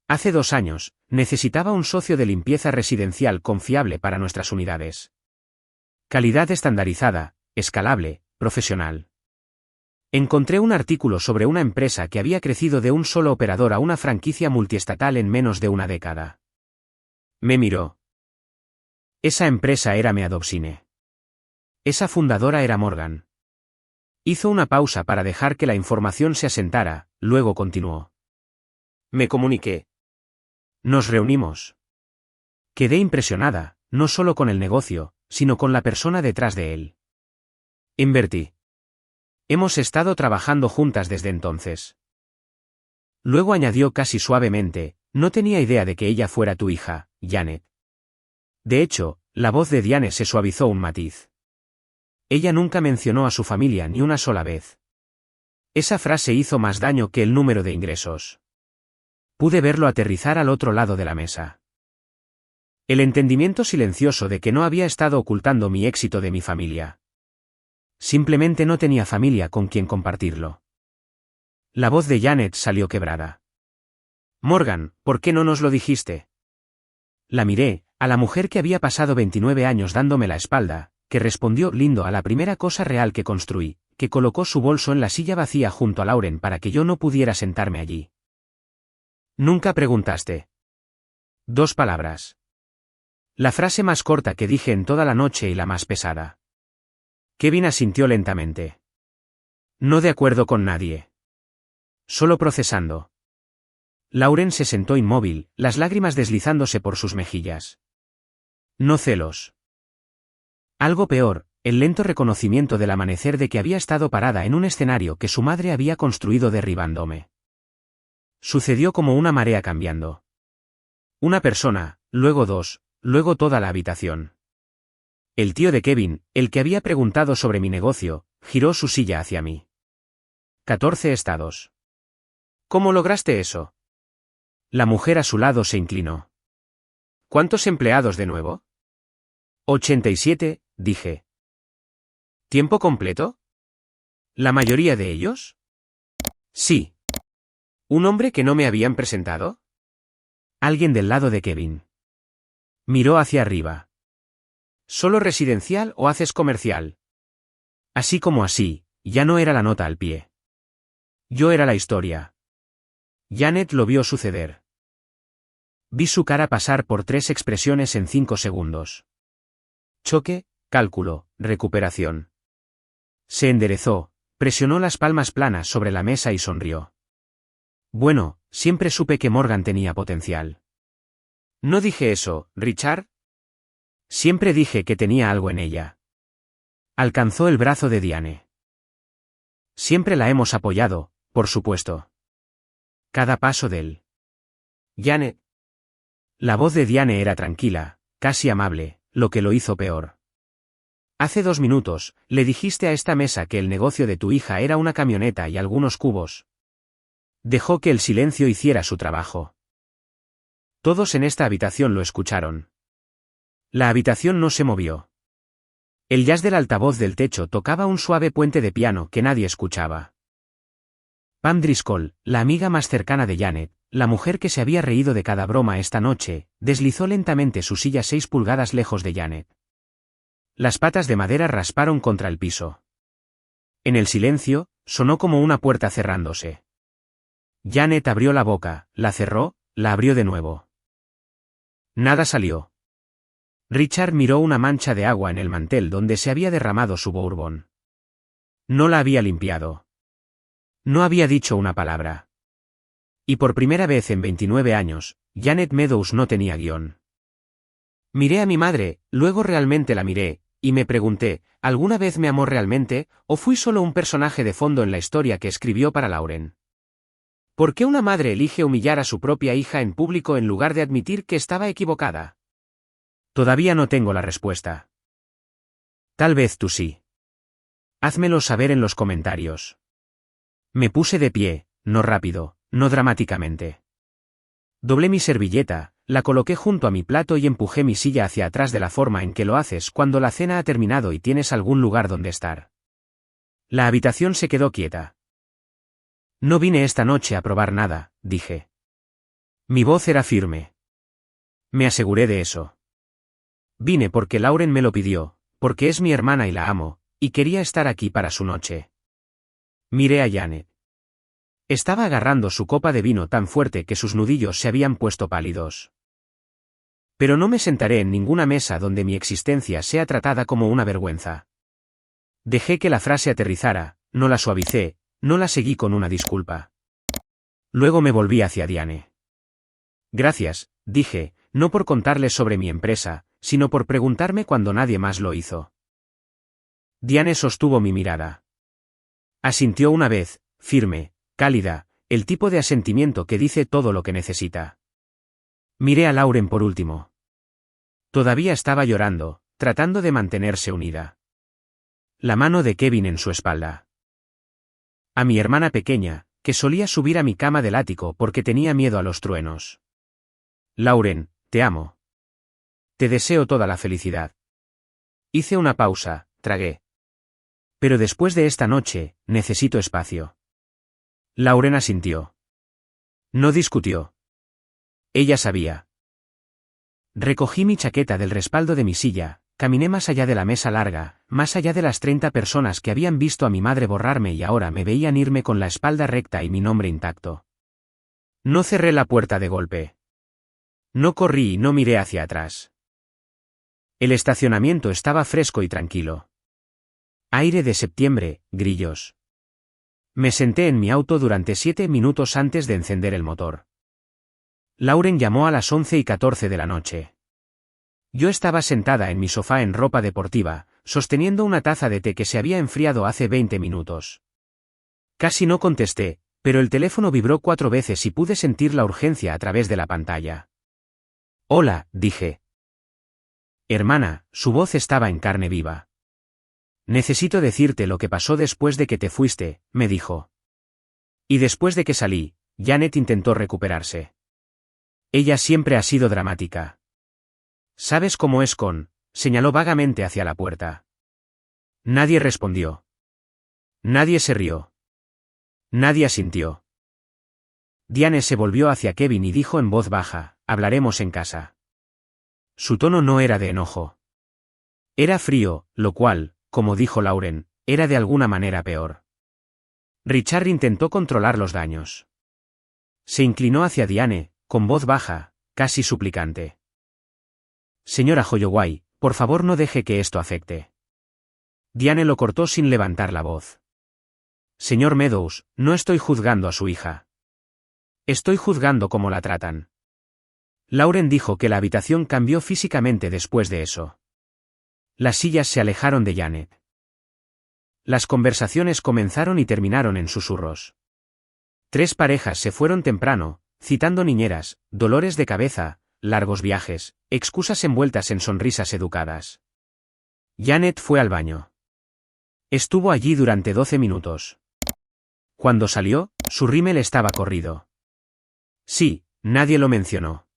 Hace 2 años, necesitaba un socio de limpieza residencial confiable para nuestras unidades. Calidad estandarizada, escalable, profesional. Encontré un artículo sobre una empresa que había crecido de un solo operador a una franquicia multiestatal en menos de una década. Me miró. Esa empresa era Meadowsine. Esa fundadora era Morgan. Hizo una pausa para dejar que la información se asentara, luego continuó. Me comuniqué. Nos reunimos. Quedé impresionada, no solo con el negocio, sino con la persona detrás de él. Invertí. Hemos estado trabajando juntas desde entonces. Luego añadió casi suavemente, no tenía idea de que ella fuera tu hija, Janet. De hecho, la voz de Diane se suavizó un matiz. Ella nunca mencionó a su familia ni una sola vez. Esa frase hizo más daño que el número de ingresos. Pude verlo aterrizar al otro lado de la mesa. El entendimiento silencioso de que no había estado ocultando mi éxito de mi familia. Simplemente no tenía familia con quien compartirlo. La voz de Janet salió quebrada. Morgan, ¿por qué no nos lo dijiste? La miré, a la mujer que había pasado 29 años dándome la espalda, que respondió lindo a la primera cosa real que construí, que colocó su bolso en la silla vacía junto a Lauren para que yo no pudiera sentarme allí. Nunca preguntaste. 2 palabras. La frase más corta que dije en toda la noche y la más pesada. Kevin asintió lentamente. No de acuerdo con nadie. Solo procesando. Lauren se sentó inmóvil, las lágrimas deslizándose por sus mejillas. No celos. Algo peor, el lento reconocimiento del amanecer de que había estado parada en un escenario que su madre había construido derribándome. Sucedió como una marea cambiando. Una persona, luego 2, luego toda la habitación. El tío de Kevin, el que había preguntado sobre mi negocio, giró su silla hacia mí. 14 estados. ¿Cómo lograste eso? La mujer a su lado se inclinó. ¿Cuántos empleados de nuevo? 87, dije. ¿Tiempo completo? ¿La mayoría de ellos? Sí. ¿Un hombre que no me habían presentado? Alguien del lado de Kevin. Miró hacia arriba. ¿Solo residencial o haces comercial? Así como así, ya no era la nota al pie. Yo era la historia. Janet lo vio suceder. Vi su cara pasar por 3 expresiones en 5 segundos. Choque, cálculo, recuperación. Se enderezó, presionó las palmas planas sobre la mesa y sonrió. Bueno, siempre supe que Morgan tenía potencial. No dije eso, Richard. Siempre dije que tenía algo en ella. Alcanzó el brazo de Diane. Siempre la hemos apoyado, por supuesto. Cada paso de él. Janet. La voz de Diane era tranquila, casi amable, lo que lo hizo peor. Hace 2 minutos, le dijiste a esta mesa que el negocio de tu hija era una camioneta y algunos cubos. Dejó que el silencio hiciera su trabajo. Todos en esta habitación lo escucharon. La habitación no se movió. El jazz del altavoz del techo tocaba un suave puente de piano que nadie escuchaba. Pam Driscoll, la amiga más cercana de Janet, la mujer que se había reído de cada broma esta noche, deslizó lentamente su silla 6 pulgadas lejos de Janet. Las patas de madera rasparon contra el piso. En el silencio, sonó como una puerta cerrándose. Janet abrió la boca, la cerró, la abrió de nuevo. Nada salió. Richard miró una mancha de agua en el mantel donde se había derramado su bourbon. No la había limpiado. No había dicho una palabra. Y por primera vez en 29 años, Janet Meadows no tenía guión. Miré a mi madre, luego realmente la miré, y me pregunté, ¿alguna vez me amó realmente, o fui solo un personaje de fondo en la historia que escribió para Lauren? ¿Por qué una madre elige humillar a su propia hija en público en lugar de admitir que estaba equivocada? Todavía no tengo la respuesta. Tal vez tú sí. Házmelo saber en los comentarios. Me puse de pie, no rápido, no dramáticamente. Doblé mi servilleta, la coloqué junto a mi plato y empujé mi silla hacia atrás de la forma en que lo haces cuando la cena ha terminado y tienes algún lugar donde estar. La habitación se quedó quieta. No vine esta noche a probar nada, dije. Mi voz era firme. Me aseguré de eso. Vine porque Lauren me lo pidió, porque es mi hermana y la amo, y quería estar aquí para su noche. Miré a Janet. Estaba agarrando su copa de vino tan fuerte que sus nudillos se habían puesto pálidos. Pero no me sentaré en ninguna mesa donde mi existencia sea tratada como una vergüenza. Dejé que la frase aterrizara, no la suavicé, no la seguí con una disculpa. Luego me volví hacia Diane. Gracias, dije, no por contarles sobre mi empresa, sino por preguntarme cuando nadie más lo hizo. Diane sostuvo mi mirada. Asintió una vez, firme, cálida, el tipo de asentimiento que dice todo lo que necesita. Miré a Lauren por último. Todavía estaba llorando, tratando de mantenerse unida. La mano de Kevin en su espalda. A mi hermana pequeña, que solía subir a mi cama del ático porque tenía miedo a los truenos. Lauren, te amo. Te deseo toda la felicidad. Hice una pausa, tragué. Pero después de esta noche, necesito espacio. Lauren asintió. No discutió. Ella sabía. Recogí mi chaqueta del respaldo de mi silla, caminé más allá de la mesa larga, más allá de las 30 personas que habían visto a mi madre borrarme y ahora me veían irme con la espalda recta y mi nombre intacto. No cerré la puerta de golpe. No corrí y no miré hacia atrás. El estacionamiento estaba fresco y tranquilo. Aire de septiembre, grillos. Me senté en mi auto durante 7 minutos antes de encender el motor. Lauren llamó a las 11:14 de la noche. Yo estaba sentada en mi sofá en ropa deportiva, sosteniendo una taza de té que se había enfriado hace 20 minutos. Casi no contesté, pero el teléfono vibró 4 veces y pude sentir la urgencia a través de la pantalla. Hola, dije. Hermana, su voz estaba en carne viva. Necesito decirte lo que pasó después de que te fuiste, me dijo. Y después de que salí, Janet intentó recuperarse. Ella siempre ha sido dramática. ¿Sabes cómo es con? Señaló vagamente hacia la puerta. Nadie respondió. Nadie se rió. Nadie asintió. Diane se volvió hacia Kevin y dijo en voz baja, hablaremos en casa. Su tono no era de enojo. Era frío, lo cual, como dijo Lauren, era de alguna manera peor. Richard intentó controlar los daños. Se inclinó hacia Diane, con voz baja, casi suplicante. Señora Holloway, por favor no deje que esto afecte. Diane lo cortó sin levantar la voz. Señor Meadows, no estoy juzgando a su hija. Estoy juzgando cómo la tratan. Lauren dijo que la habitación cambió físicamente después de eso. Las sillas se alejaron de Janet. Las conversaciones comenzaron y terminaron en susurros. 3 parejas se fueron temprano, citando niñeras, dolores de cabeza, largos viajes, excusas envueltas en sonrisas educadas. Janet fue al baño. Estuvo allí durante 12 minutos. Cuando salió, su rímel estaba corrido. Sí, nadie lo mencionó.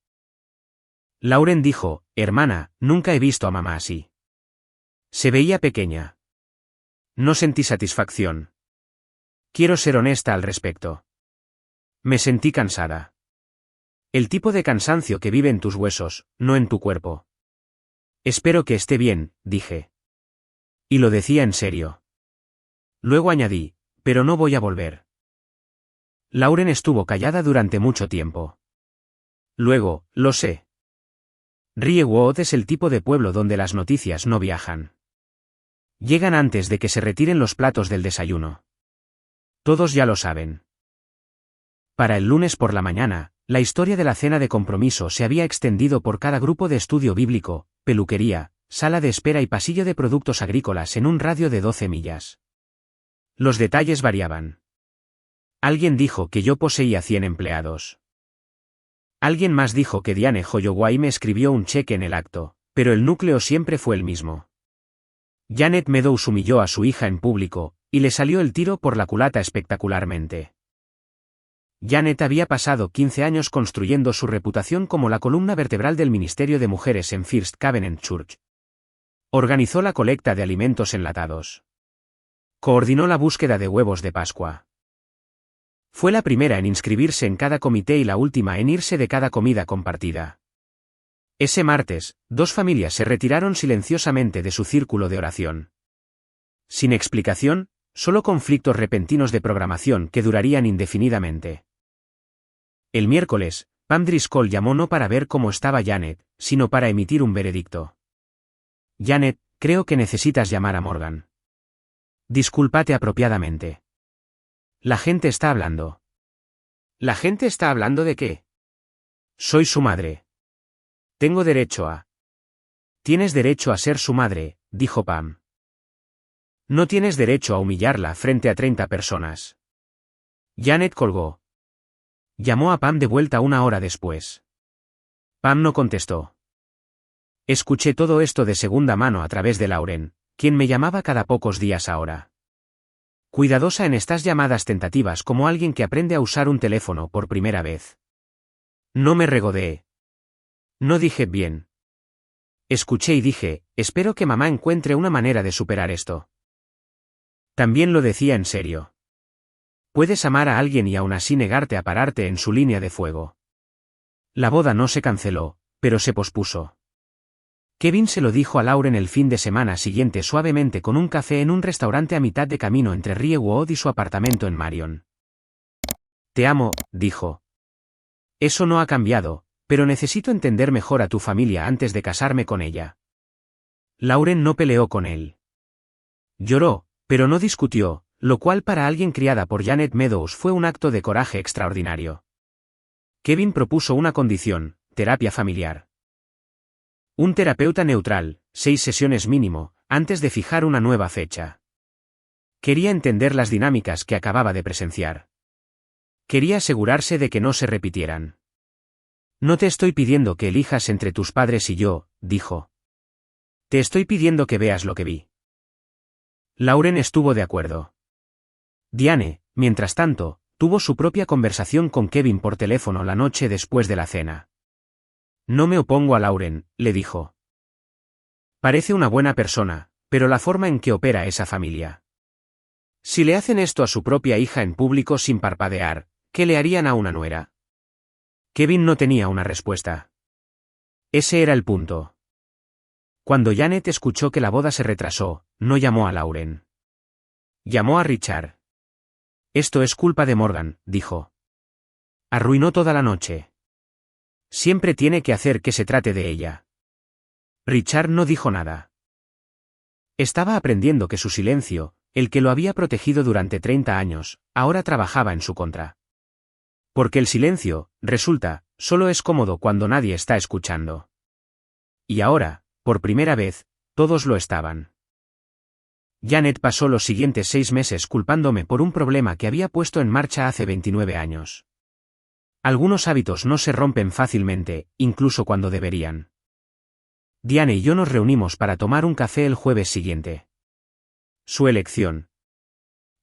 Lauren dijo, hermana, nunca he visto a mamá así. Se veía pequeña. No sentí satisfacción. Quiero ser honesta al respecto. Me sentí cansada. El tipo de cansancio que vive en tus huesos, no en tu cuerpo. Espero que esté bien, dije. Y lo decía en serio. Luego añadí, pero no voy a volver. Lauren estuvo callada durante mucho tiempo. Luego, lo sé. Riewood es el tipo de pueblo donde las noticias no viajan. Llegan antes de que se retiren los platos del desayuno. Todos ya lo saben. Para el lunes por la mañana, la historia de la cena de compromiso se había extendido por cada grupo de estudio bíblico, peluquería, sala de espera y pasillo de productos agrícolas en un radio de 12 millas. Los detalles variaban. Alguien dijo que yo poseía 100 empleados. Alguien más dijo que Diane Holloway me escribió un cheque en el acto, pero el núcleo siempre fue el mismo. Janet Meadows humilló a su hija en público, y le salió el tiro por la culata espectacularmente. Janet había pasado 15 años construyendo su reputación como la columna vertebral del Ministerio de Mujeres en First Covenant Church. Organizó la colecta de alimentos enlatados. Coordinó la búsqueda de huevos de Pascua. Fue la primera en inscribirse en cada comité y la última en irse de cada comida compartida. Ese martes, 2 familias se retiraron silenciosamente de su círculo de oración. Sin explicación, solo conflictos repentinos de programación que durarían indefinidamente. El miércoles, Pam Driscoll llamó no para ver cómo estaba Janet, sino para emitir un veredicto. Janet, creo que necesitas llamar a Morgan. Discúlpate apropiadamente. La gente está hablando. ¿La gente está hablando de qué? Soy su madre. Tengo derecho a... Tienes derecho a ser su madre, dijo Pam. No tienes derecho a humillarla frente a 30 personas. Janet colgó. Llamó a Pam de vuelta 1 hora después. Pam no contestó. Escuché todo esto de segunda mano a través de Lauren, quien me llamaba cada pocos días ahora. Cuidadosa en estas llamadas tentativas como alguien que aprende a usar un teléfono por primera vez. No me regodeé. No dije bien. Escuché y dije, espero que mamá encuentre una manera de superar esto. También lo decía en serio. Puedes amar a alguien y aún así negarte a pararte en su línea de fuego. La boda no se canceló, pero se pospuso. Kevin se lo dijo a Lauren el fin de semana siguiente suavemente con un café en un restaurante a mitad de camino entre Riewood y su apartamento en Marion. Te amo, dijo. Eso no ha cambiado, pero necesito entender mejor a tu familia antes de casarme con ella. Lauren no peleó con él. Lloró, pero no discutió, lo cual para alguien criada por Janet Meadows fue un acto de coraje extraordinario. Kevin propuso una condición, terapia familiar. Un terapeuta neutral, 6 sesiones mínimo, antes de fijar una nueva fecha. Quería entender las dinámicas que acababa de presenciar. Quería asegurarse de que no se repitieran. No te estoy pidiendo que elijas entre tus padres y yo, dijo. Te estoy pidiendo que veas lo que vi. Lauren estuvo de acuerdo. Diane, mientras tanto, tuvo su propia conversación con Kevin por teléfono la noche después de la cena. No me opongo a Lauren, le dijo. Parece una buena persona, pero la forma en que opera esa familia. Si le hacen esto a su propia hija en público sin parpadear, ¿qué le harían a una nuera? Kevin no tenía una respuesta. Ese era el punto. Cuando Janet escuchó que la boda se retrasó, no llamó a Lauren. Llamó a Richard. Esto es culpa de Morgan, dijo. Arruinó toda la noche. Siempre tiene que hacer que se trate de ella. Richard no dijo nada. Estaba aprendiendo que su silencio, el que lo había protegido durante 30 años, ahora trabajaba en su contra. Porque el silencio, resulta, solo es cómodo cuando nadie está escuchando. Y ahora, por primera vez, todos lo estaban. Janet pasó los siguientes 6 meses culpándome por un problema que había puesto en marcha hace 29 años. Algunos hábitos no se rompen fácilmente, incluso cuando deberían. Diane y yo nos reunimos para tomar un café el jueves siguiente. Su elección.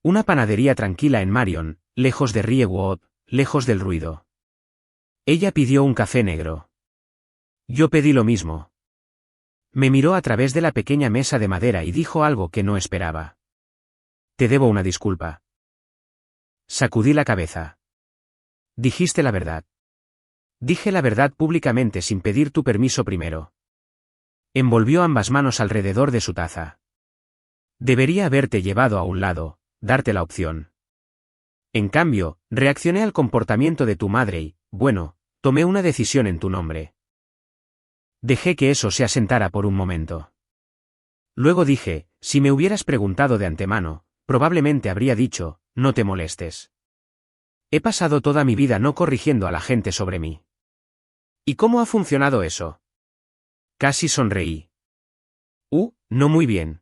Una panadería tranquila en Marion, lejos de Riewood, lejos del ruido. Ella pidió un café negro. Yo pedí lo mismo. Me miró a través de la pequeña mesa de madera y dijo algo que no esperaba. Te debo una disculpa. Sacudí la cabeza. Dijiste la verdad. Dije la verdad públicamente sin pedir tu permiso primero. Envolvió ambas manos alrededor de su taza. Debería haberte llevado a un lado, darte la opción. En cambio, reaccioné al comportamiento de tu madre y, bueno, tomé una decisión en tu nombre. Dejé que eso se asentara por un momento. Luego dije, si me hubieras preguntado de antemano, probablemente habría dicho, no te molestes. He pasado toda mi vida no corrigiendo a la gente sobre mí. ¿Y cómo ha funcionado eso? Casi sonreí. No muy bien.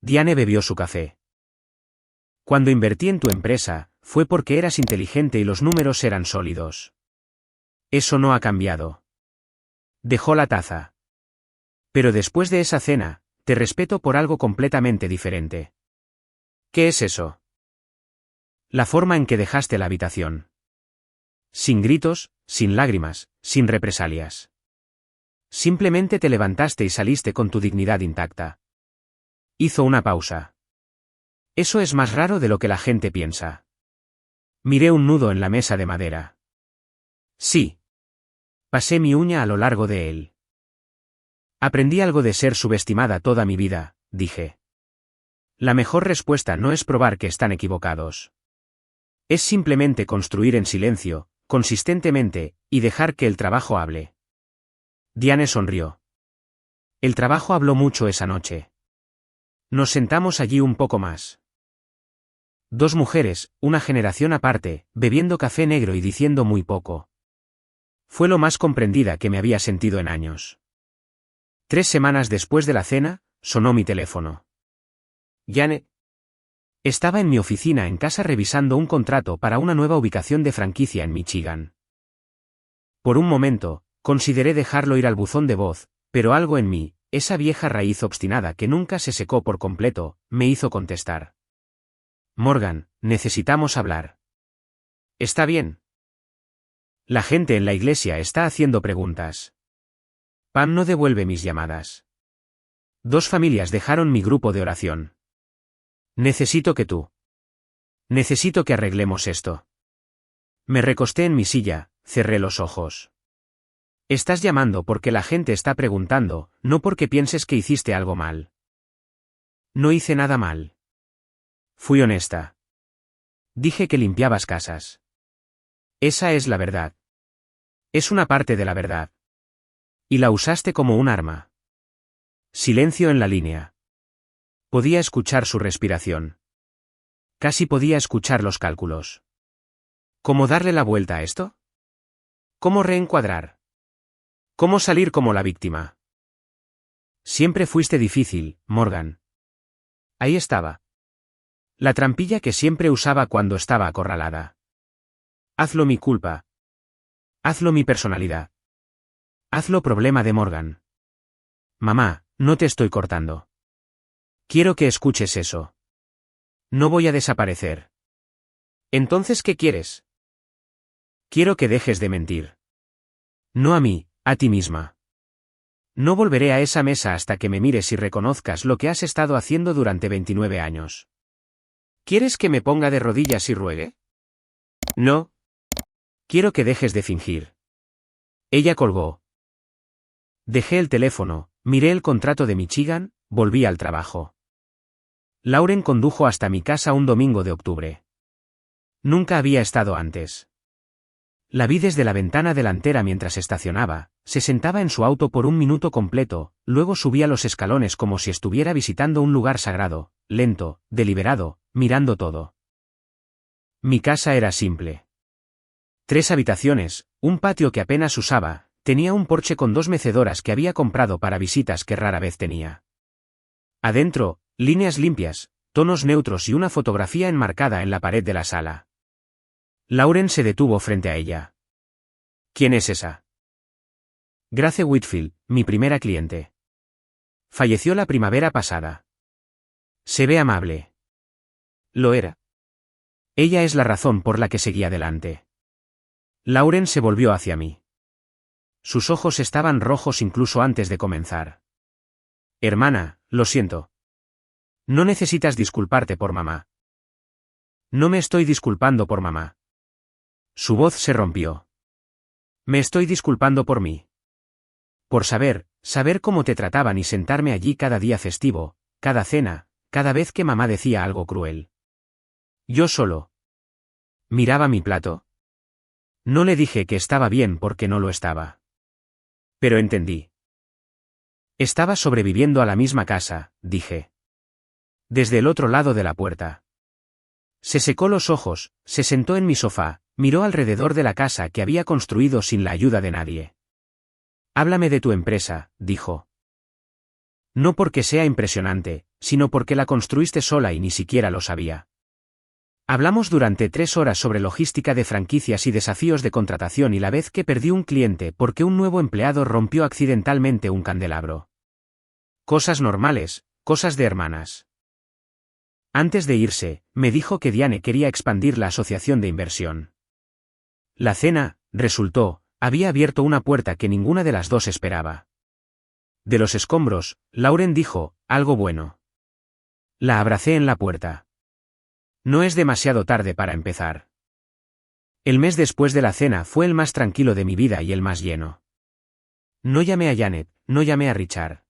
Diane bebió su café. Cuando invertí en tu empresa, fue porque eras inteligente y los números eran sólidos. Eso no ha cambiado. Dejó la taza. Pero después de esa cena, te respeto por algo completamente diferente. ¿Qué es eso? La forma en que dejaste la habitación. Sin gritos, sin lágrimas, sin represalias. Simplemente te levantaste y saliste con tu dignidad intacta. Hizo una pausa. Eso es más raro de lo que la gente piensa. Miré un nudo en la mesa de madera. Sí. Pasé mi uña a lo largo de él. Aprendí algo de ser subestimada toda mi vida, dije. La mejor respuesta no es probar que están equivocados. Es simplemente construir en silencio, consistentemente, y dejar que el trabajo hable. Diane sonrió. El trabajo habló mucho esa noche. Nos sentamos allí un poco más. Dos mujeres, una generación aparte, bebiendo café negro y diciendo muy poco. Fue lo más comprendida que me había sentido en años. 3 semanas después de la cena, sonó mi teléfono. Diane. Estaba en mi oficina en casa revisando un contrato para una nueva ubicación de franquicia en Michigan. Por un momento, consideré dejarlo ir al buzón de voz, pero algo en mí, esa vieja raíz obstinada que nunca se secó por completo, me hizo contestar. Morgan, necesitamos hablar. ¿Está bien? La gente en la iglesia está haciendo preguntas. Pam no devuelve mis llamadas. 2 familias dejaron mi grupo de oración. Necesito que arreglemos esto. Me recosté en mi silla, cerré los ojos. Estás llamando porque la gente está preguntando, no porque pienses que hiciste algo mal. No hice nada mal. Fui honesta. Dije que limpiabas casas. Esa es la verdad. Es una parte de la verdad. Y la usaste como un arma. Silencio en la línea. Podía escuchar su respiración. Casi podía escuchar los cálculos. ¿Cómo darle la vuelta a esto? ¿Cómo reencuadrar? ¿Cómo salir como la víctima? Siempre fuiste difícil, Morgan. Ahí estaba. La trampilla que siempre usaba cuando estaba acorralada. Hazlo mi culpa. Hazlo mi personalidad. Hazlo problema de Morgan. Mamá, no te estoy cortando. Quiero que escuches eso. No voy a desaparecer. ¿Entonces qué quieres? Quiero que dejes de mentir. No a mí, a ti misma. No volveré a esa mesa hasta que me mires y reconozcas lo que has estado haciendo durante 29 años. ¿Quieres que me ponga de rodillas y ruegue? No. Quiero que dejes de fingir. Ella colgó. Dejé el teléfono, miré el contrato de Michigan, volví al trabajo. Lauren condujo hasta mi casa un domingo de octubre. Nunca había estado antes. La vi desde la ventana delantera mientras estacionaba, se sentaba en su auto por un minuto completo, luego subía los escalones como si estuviera visitando un lugar sagrado, lento, deliberado, mirando todo. Mi casa era simple. 3 habitaciones, un patio que apenas usaba, tenía un porche con 2 mecedoras que había comprado para visitas que rara vez tenía. Adentro, líneas limpias, tonos neutros y una fotografía enmarcada en la pared de la sala. Lauren se detuvo frente a ella. ¿Quién es esa? Grace Whitfield, mi primera cliente. Falleció la primavera pasada. Se ve amable. Lo era. Ella es la razón por la que seguí adelante. Lauren se volvió hacia mí. Sus ojos estaban rojos incluso antes de comenzar. Hermana, lo siento. No necesitas disculparte por mamá. No me estoy disculpando por mamá. Su voz se rompió. Me estoy disculpando por mí. Por saber cómo te trataban y sentarme allí cada día festivo, cada cena, cada vez que mamá decía algo cruel. Yo solo miraba mi plato. No le dije que estaba bien porque no lo estaba. Pero entendí. Estaba sobreviviendo a la misma casa, dije. Desde el otro lado de la puerta. Se secó los ojos, se sentó en mi sofá, miró alrededor de la casa que había construido sin la ayuda de nadie. Háblame de tu empresa, dijo. No porque sea impresionante, sino porque la construiste sola y ni siquiera lo sabía. Hablamos durante 3 horas sobre logística de franquicias y desafíos de contratación y la vez que perdí un cliente porque un nuevo empleado rompió accidentalmente un candelabro. Cosas normales, cosas de hermanas. Antes de irse, me dijo que Diane quería expandir la asociación de inversión. La cena, resultó, había abierto una puerta que ninguna de las dos esperaba. De los escombros, Lauren dijo, algo bueno. La abracé en la puerta. No es demasiado tarde para empezar. El mes después de la cena fue el más tranquilo de mi vida y el más lleno. No llamé a Janet, no llamé a Richard.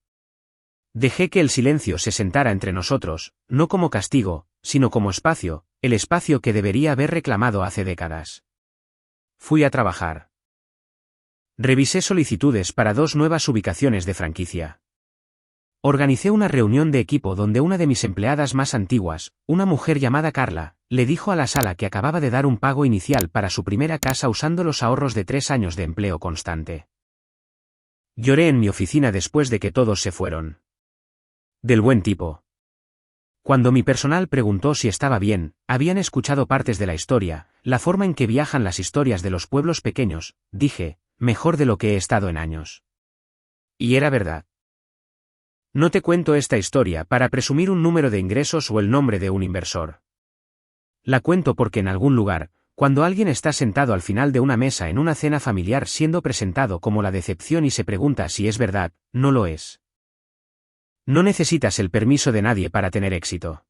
Dejé que el silencio se sentara entre nosotros, no como castigo, sino como espacio, el espacio que debería haber reclamado hace décadas. Fui a trabajar. Revisé solicitudes para 2 nuevas ubicaciones de franquicia. Organicé una reunión de equipo donde una de mis empleadas más antiguas, una mujer llamada Carla, le dijo a la sala que acababa de dar un pago inicial para su primera casa usando los ahorros de 3 años de empleo constante. Lloré en mi oficina después de que todos se fueron. Del buen tipo. Cuando mi personal preguntó si estaba bien, habían escuchado partes de la historia, la forma en que viajan las historias de los pueblos pequeños, dije, mejor de lo que he estado en años. Y era verdad. No te cuento esta historia para presumir un número de ingresos o el nombre de un inversor. La cuento porque en algún lugar, cuando alguien está sentado al final de una mesa en una cena familiar siendo presentado como la decepción y se pregunta si es verdad, no lo es. No necesitas el permiso de nadie para tener éxito.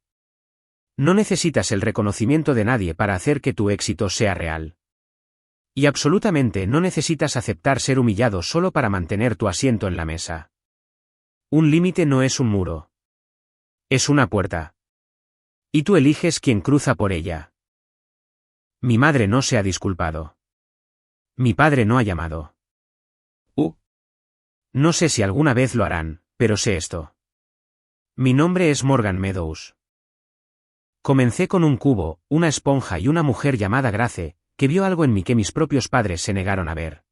No necesitas el reconocimiento de nadie para hacer que tu éxito sea real. Y absolutamente no necesitas aceptar ser humillado solo para mantener tu asiento en la mesa. Un límite no es un muro. Es una puerta. Y tú eliges quién cruza por ella. Mi madre no se ha disculpado. Mi padre no ha llamado. No sé si alguna vez lo harán, pero sé esto. Mi nombre es Morgan Meadows. Comencé con un cubo, una esponja y una mujer llamada Grace, que vio algo en mí que mis propios padres se negaron a ver.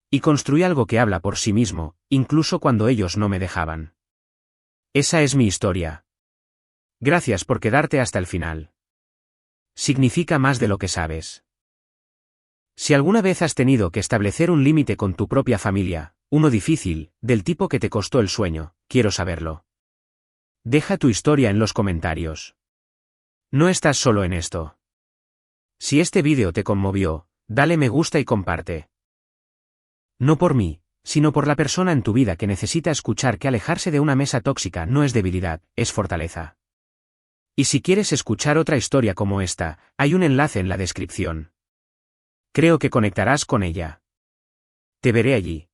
Y construí algo que habla por sí mismo, incluso cuando ellos no me dejaban. Esa es mi historia. Gracias por quedarte hasta el final. Significa más de lo que sabes. Si alguna vez has tenido que establecer un límite con tu propia familia, uno difícil, del tipo que te costó el sueño, quiero saberlo. Deja tu historia en los comentarios. No estás solo en esto. Si este vídeo te conmovió, dale me gusta y comparte. No por mí, sino por la persona en tu vida que necesita escuchar que alejarse de una mesa tóxica no es debilidad, es fortaleza. Y si quieres escuchar otra historia como esta, hay un enlace en la descripción. Creo que conectarás con ella. Te veré allí.